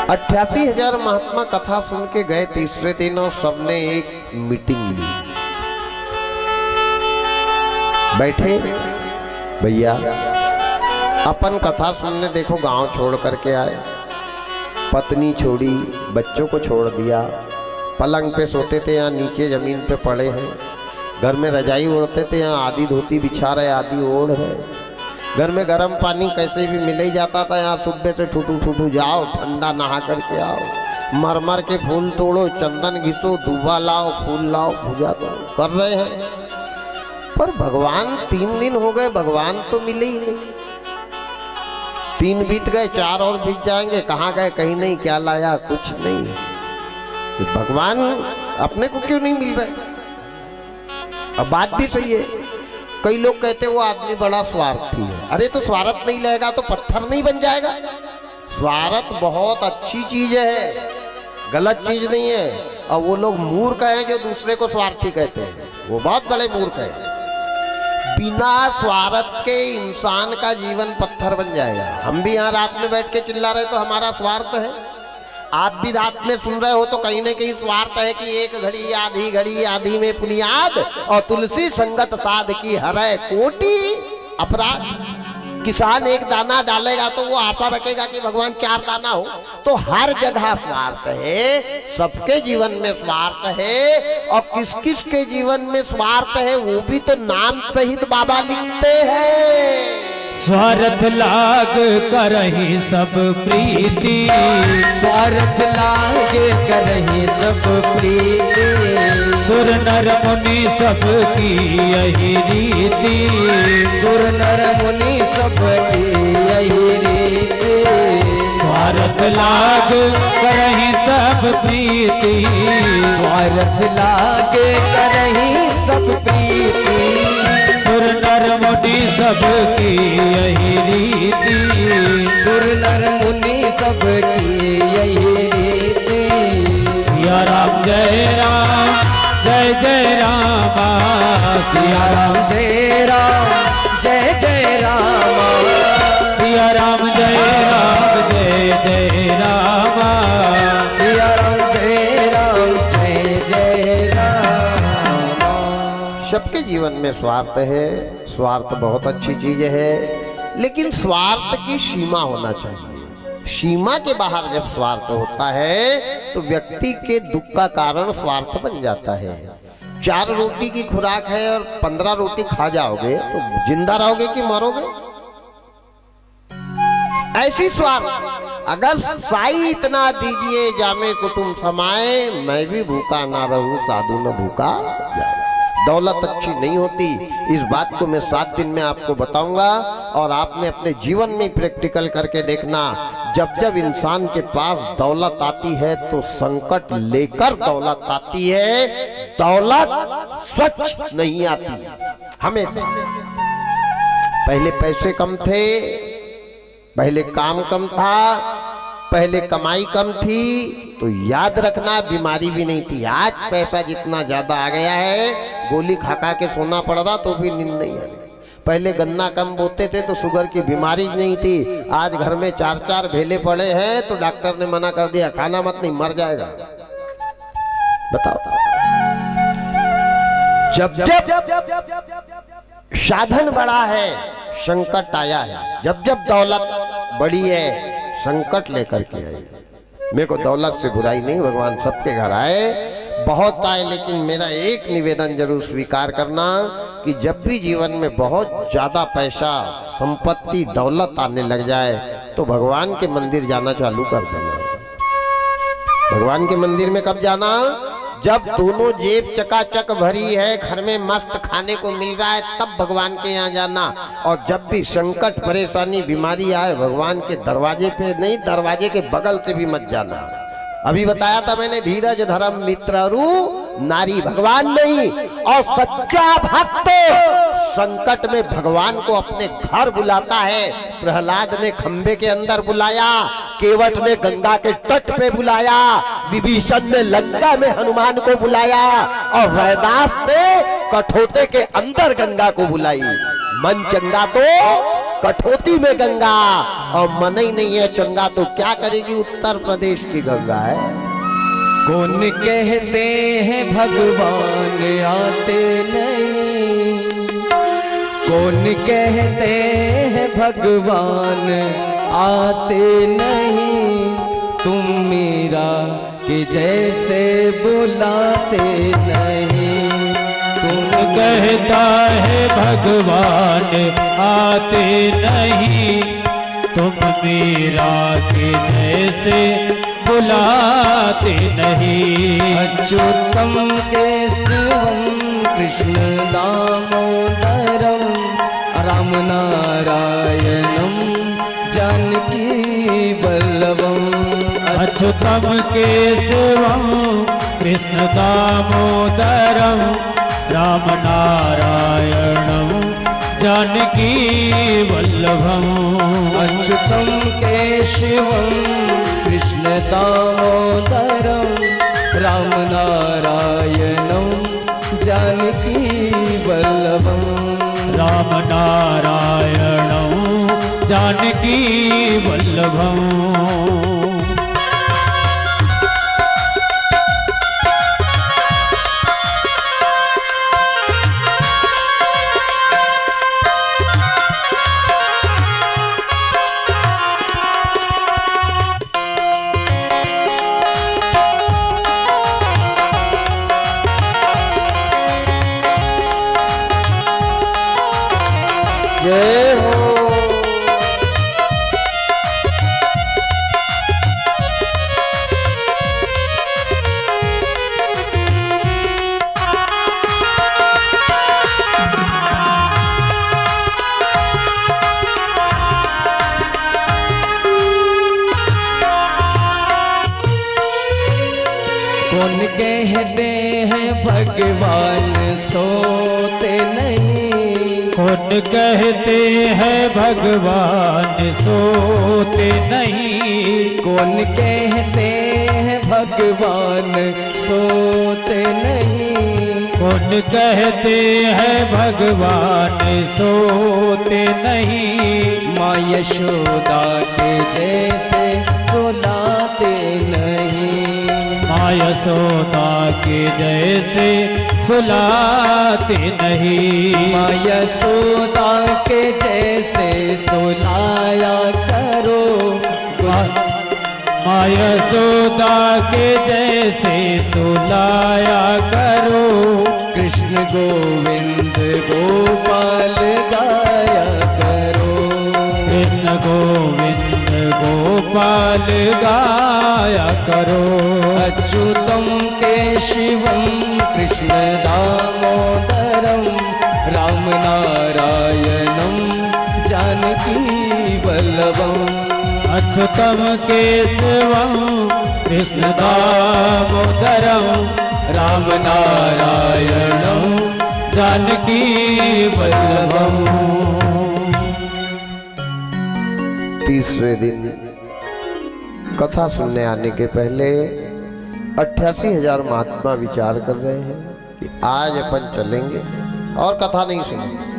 88,000 महात्मा कथा सुन के गए। तीसरे दिन और सबने एक मीटिंग ली। बैठे, भैया अपन कथा सुनने देखो गांव छोड़ करके आए, पत्नी छोड़ी, बच्चों को छोड़ दिया, पलंग पे सोते थे यहाँ नीचे जमीन पे पड़े हैं, घर में रजाई ओढ़ते थे यहाँ आधी धोती बिछा रहे आधी ओढ़ है, घर में गर्म पानी कैसे भी मिल ही जाता था, यहाँ सुबह से ठुठू जाओ, ठंडा नहा करके आओ, मरमर के फूल तोड़ो, चंदन घिसो, दूबा लाओ, फूल लाओ, पूजा करो, कर रहे हैं। पर भगवान 3 दिन हो गए, भगवान तो मिले ही नहीं। 3 बीत गए, 4 और बीत जाएंगे, कहाँ गए? कहीं नहीं। क्या लाया? कुछ नहीं। भगवान अपने को क्यों नहीं मिल रहे? अब बात भी सही है। कई लोग कहते हैं वो आदमी बड़ा स्वार्थी है। अरे तो स्वार्थ नहीं रहेगा तो पत्थर नहीं बन जाएगा। स्वार्थ बहुत अच्छी चीज है, गलत चीज नहीं है। और वो लोग मूर्ख हैं जो दूसरे को स्वार्थी कहते हैं, वो बहुत बड़े मूर्ख हैं। बिना स्वार्थ के इंसान का जीवन पत्थर बन जाएगा। हम भी यहाँ रात में बैठ के चिल्ला रहे तो हमारा स्वार्थ है। आप भी रात में सुन रहे हो तो कहीं ना कहीं स्वार्थ है कि एक घड़ी आधी में पुनियाद, और तुलसी संगत साध की हरै कोटि अपराध। किसान एक दाना डालेगा तो वो आशा रखेगा कि भगवान 4 दाना हो। तो हर जगह स्वार्थ है, सबके जीवन में स्वार्थ है। और किस किस के जीवन में स्वार्थ है वो भी तो नाम सहित बाबा लिखते हैं। स्वार्थ लाग करहि सब प्रीति, स्वार्थ लाग करहि सब प्रीति, सुर नर मुनि सब की यही रीति, सुर नर मुनि सब की यही रीति। स्वार्थ लाग करहि सब प्रीति, स्वार्थ लाग करहि सब प्रीति, सुर नर नर मुनि सबकी यही रीति, सुर नर मुनि सबकी यही रीति। सिया राम जय जय रामा, सिया राम जय जय रामा, सिया राम जय जय रामा, सिया राम जय रामा। सबके जीवन में स्वार्थ है, स्वार्थ बहुत अच्छी चीज है, लेकिन स्वार्थ की सीमा होना चाहिए। सीमा के बाहर जब स्वार्थ होता है तो व्यक्ति के दुख का कारण स्वार्थ बन जाता है। 4 रोटी की खुराक है और 15 रोटी खा जाओगे तो जिंदा रहोगे कि मरोगे? ऐसी स्वार्थ। अगर साई इतना दीजिए जामे कुटुंब समाए, मैं भी भूखा ना रहूं साधु न भूखा जाए। दौलत अच्छी नहीं होती, इस बात को मैं 7 दिन में आपको बताऊंगा और आपने अपने जीवन में प्रैक्टिकल करके देखना। जब जब इंसान के पास दौलत आती है तो संकट लेकर दौलत आती है, दौलत स्वच्छ नहीं आती। हमेशा पहले पैसे कम थे, पहले काम कम था, पहले कमाई कम थी, तो याद रखना बीमारी भी नहीं थी। आज पैसा जितना ज्यादा आ गया है, गोली खा खा के सोना पड़ रहा तो भी नींद नहीं आ रही। पहले गन्ना कम बोते थे तो शुगर की बीमारी नहीं थी, आज घर में 4-4 भेले पड़े हैं तो डॉक्टर ने मना कर दिया खाना मत, नहीं मर जाएगा। बताओ, जब जब साधन बड़ा है संकट आया है, जब जब दौलत बड़ी है संकट लेकर के आई। मेरे को दौलत से बुराई नहीं, भगवान सबके घर आए, बहुत आए, लेकिन मेरा एक निवेदन जरूर स्वीकार करना कि जब भी जीवन में बहुत ज्यादा पैसा संपत्ति दौलत आने लग जाए तो भगवान के मंदिर जाना चालू कर देना। भगवान के मंदिर में कब जाना? जब दोनों जेब चकाचक भरी है, घर में मस्त खाने को मिल रहा है, तब भगवान के यहाँ जाना। और जब भी संकट परेशानी बीमारी आए, भगवान के दरवाजे पे नहीं, दरवाजे के बगल से भी मत जाना। अभी बताया था मैंने, धीरज धर्म मित्र रु नारी, भगवान नहीं। और सच्चा भक्त संकट में भगवान को अपने घर बुलाता है। प्रहलाद ने खंबे के अंदर बुलाया, केवट ने गंगा के तट पे बुलाया, विभीषण ने लंका में हनुमान को बुलाया और रैदास ने कठोते के अंदर गंगा को बुलाई। मन चंगा तो कठौती में गंगा, और मन ही नहीं है चंगा तो क्या करेगी उत्तर प्रदेश की गंगा है। कौन कहते हैं भगवान आते नहीं, कौन कहते हैं भगवान आते नहीं, तुम मीरा के जैसे बुलाते नहीं। तुम कहता है भगवान आते नहीं, तुम मीरा के जैसे बुलाते नहीं। अच्युतम केशवम कृष्ण दामोदरम राम नारायणम जानकी वल्लभम। अच्युतम केशवम कृष्ण दामोदरम राम नारायणम जानकी वल्लभम। अच्युतम केशवम कृष्ण दामोदरम राम नारायणम जानकी वल्लभम। राम नारायणम जानकी वल्लभम। जय हो। कौन कहते हैं भगवान सोते नहीं, कौन कहते हैं भगवान सोते नहीं। कौन कहते हैं भगवान सोते नहीं। कौन कहते हैं भगवान सोते नहीं। माँ यशोदा के जैसे सुलाते नहीं। माँ यशोदा के जैसे सुलाते नहीं। माँ यशोदा के जैसे सुलाया करो। माँ यशोदा के जैसे सुलाया करो। कृष्ण गोविंद गोपाल गाया करो। कृष्ण गोविंद गोपाल गाया करो। अच्युतम केशवम कृष्ण दामोदरम राम नारायणम जानकी वल्लभम। अच्युतम केशवम कृष्ण दामोदरम राम नारायणम जानकी वल्लभम। 30वें दिन कथा सुनने आने के पहले 88,000 महात्मा विचार कर रहे हैं कि आज अपन चलेंगे और कथा नहीं सुनेंगे।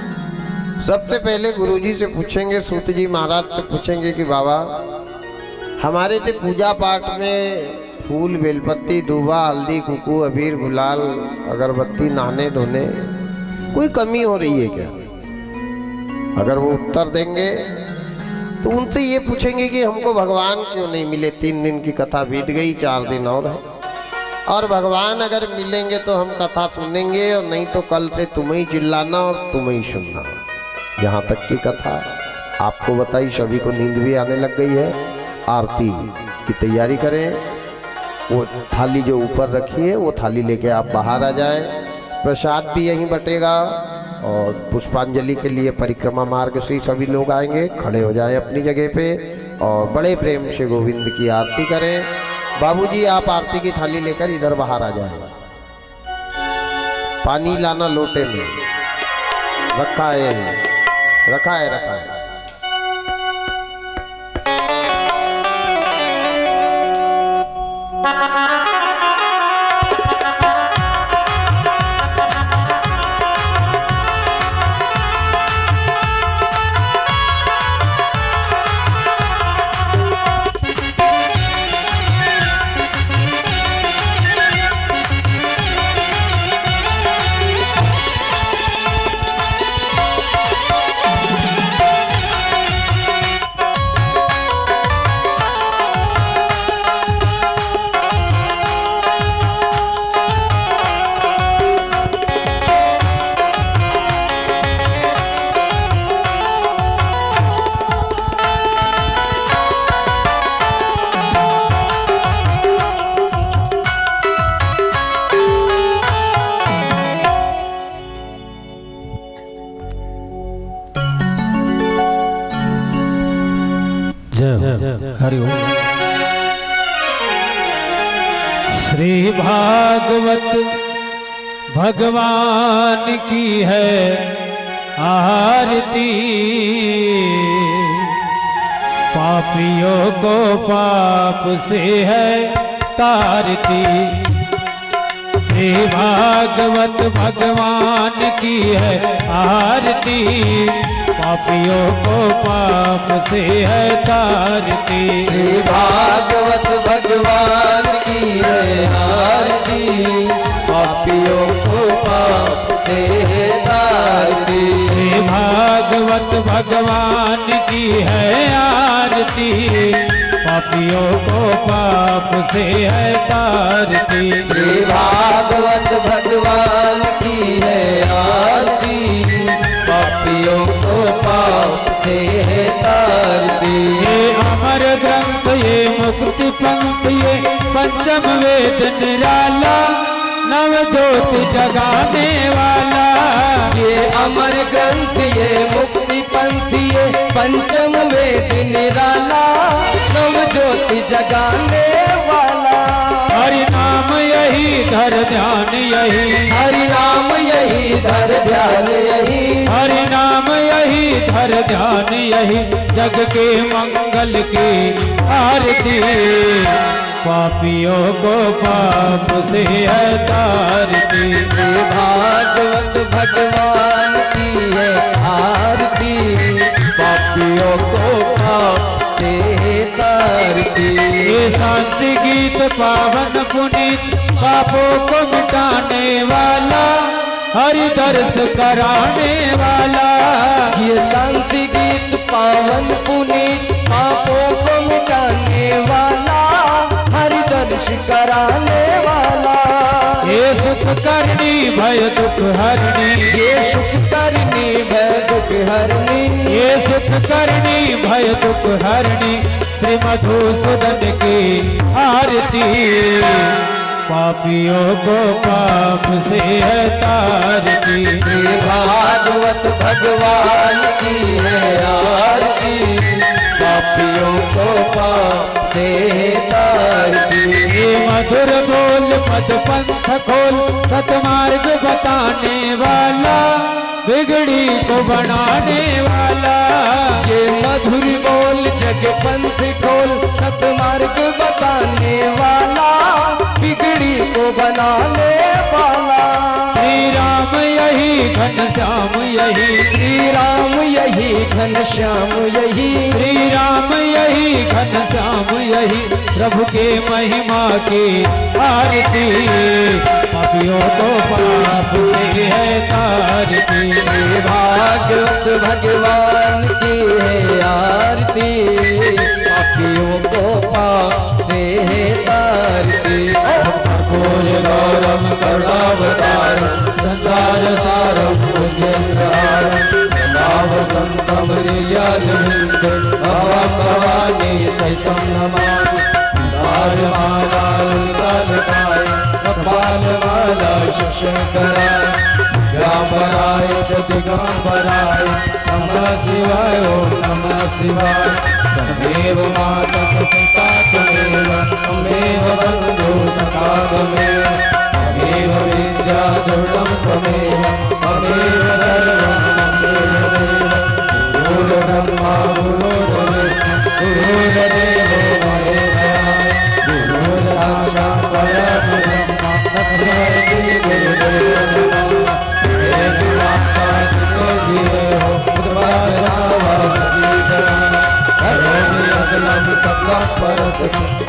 सबसे पहले गुरुजी से पूछेंगे, सूत जी महाराज से पूछेंगे कि बाबा हमारे से पूजा पाठ में फूल बेलपत्ती दूबा हल्दी कुकू अबीर गुलाल अगरबत्ती नहाने धोने कोई कमी हो रही है क्या? अगर वो उत्तर देंगे तो उनसे ये पूछेंगे कि हमको भगवान क्यों नहीं मिले। 3 दिन की कथा बीत गई, 4 दिन और है, और भगवान अगर मिलेंगे तो हम कथा सुनेंगे और नहीं तो कल से तुम्हें ही चिल्लाना और तुम्हें ही सुनना। यहाँ तक की कथा आपको बताई। सभी को नींद भी आने लग गई है। आरती की तैयारी करें। वो थाली जो ऊपर रखी है वो थाली लेके आप बाहर आ जाएं। प्रसाद भी यहीं बटेगा और पुष्पांजलि के लिए परिक्रमा मार्ग से सभी लोग आएंगे। खड़े हो जाएं अपनी जगह पे और बड़े प्रेम से गोविंद की आरती करें। बाबूजी आप आरती की थाली लेकर इधर बाहर आ जाएं। पानी लाना लोटे में रखा है, यहीं रखा है। हरिओम। श्री भागवत भगवान की है आरती। पापियों को पाप से है तारती। श्री भागवत भगवान की है आरती। पापियों को पाप से है तारती। श्री भागवत भगवान की है आरती। पापियों को पाप से है तारती। श्री भागवत भगवान की है आरती। पापियों को पाप से है तारती। श्री भागवत भगवान की है आरती। पापियों को पाप से है तारती। ये अमर ग्रंथ ये मुक्ति पंथ ये पंचम वेद निराला नव ज्योति जगाने वाला। ये अमर ग्रंथ ये मुक्ति पंथ ये पंचम वेद निराला नव ज्योति जगाने वाला। हरि नाम यही धर ध्यान यही। हरि नाम यही धर ध्यान यही, हरि नाम यही धर ध्यान यही, जग के मंगल की आरती। पापियों को पाप से है तारती, ये भागवत भगवान की है आरती, पापियों को पाप से तारती। ये शांति गीत पावन पुनीत, पापों को मिटाने वाला, हरि दर्श कराने वाला। ये शांति गीत पावन पुनीत, पापों को मिटाने वाला, हरि दर्श कराने वाला। ये सुख करनी भय दुख हरणी, ये सुख करनी भय दुख हरणी, ये सुख करनी भय दुख हरणी, श्री मधुसूदन की आरती। पापियों को पाप से है तारती, श्री भागवत भगवान की है आरती, पापियों को पाप से तारती। ये मधुर बोल पद पंथ खोल, सतमार्ग बताने वाला, बिगड़ी को बनाने वाला। ये मधुर बोल जग पंथ खोल, सतमार्ग बताने वाला, बिगड़ी को बनाने वाला। श्री राम यही घनश्याम यही, श्री राम यही घनश्याम यही, श्री राम यही घनश्याम यही, प्रभु के महिमा की आरती। पापियों को पाप से है तारती, श्री भागवत भगवान की है आरती, पापियों को पाप से है तारती। कर्पूर गौरम करुणावतारम, संसार सारम भुजगेन्द्रहारम, नावसंतम हृदयालविंदे, भवं भवानी सहितं नमामि। तारमाला ललितालकाय, कपालमाला शिवशंकराय, दिगंबराय च दिगंबराय, नमः शिवाय ओम नमः शिवाय। तमेव माता पिता त्वमेव, त्वमेव बन्धु सखा त्वमेव, त्वमेव विद्या दुर्गं त्वमेव, त्वमेव सर्वं त्वमेव देव। गुरुर्ब्रह्मा गुरुर्विष्णु गुरुर्देवो महेश्वरः, गुरुर्साक्षात् परब्रह्म तस्मै श्री गुरुदेवाय नमः। हे माता जीवे हो उद्धार सजीवः, करोमि अखिलं सकलपरतु,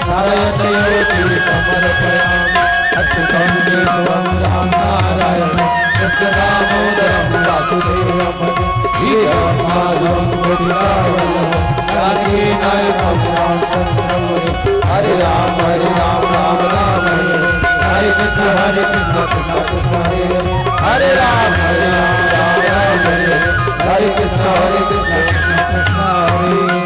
नारायणयोति समर्पयामि। अच्युतं केशवं राम नारायणं, कृष्णदामोदरं वासुदेवं भजे, श्रीराममाधवं गोविन्दवल्लभं, जानकीनायकं रामचन्द्रं भजे। हरे राम राम राम हरे हरे, हरे कृष्ण कृष्ण हरे हरे, हरे राम राम राम हरे हरे, हरे कृष्ण कृष्ण कृष्ण हरे।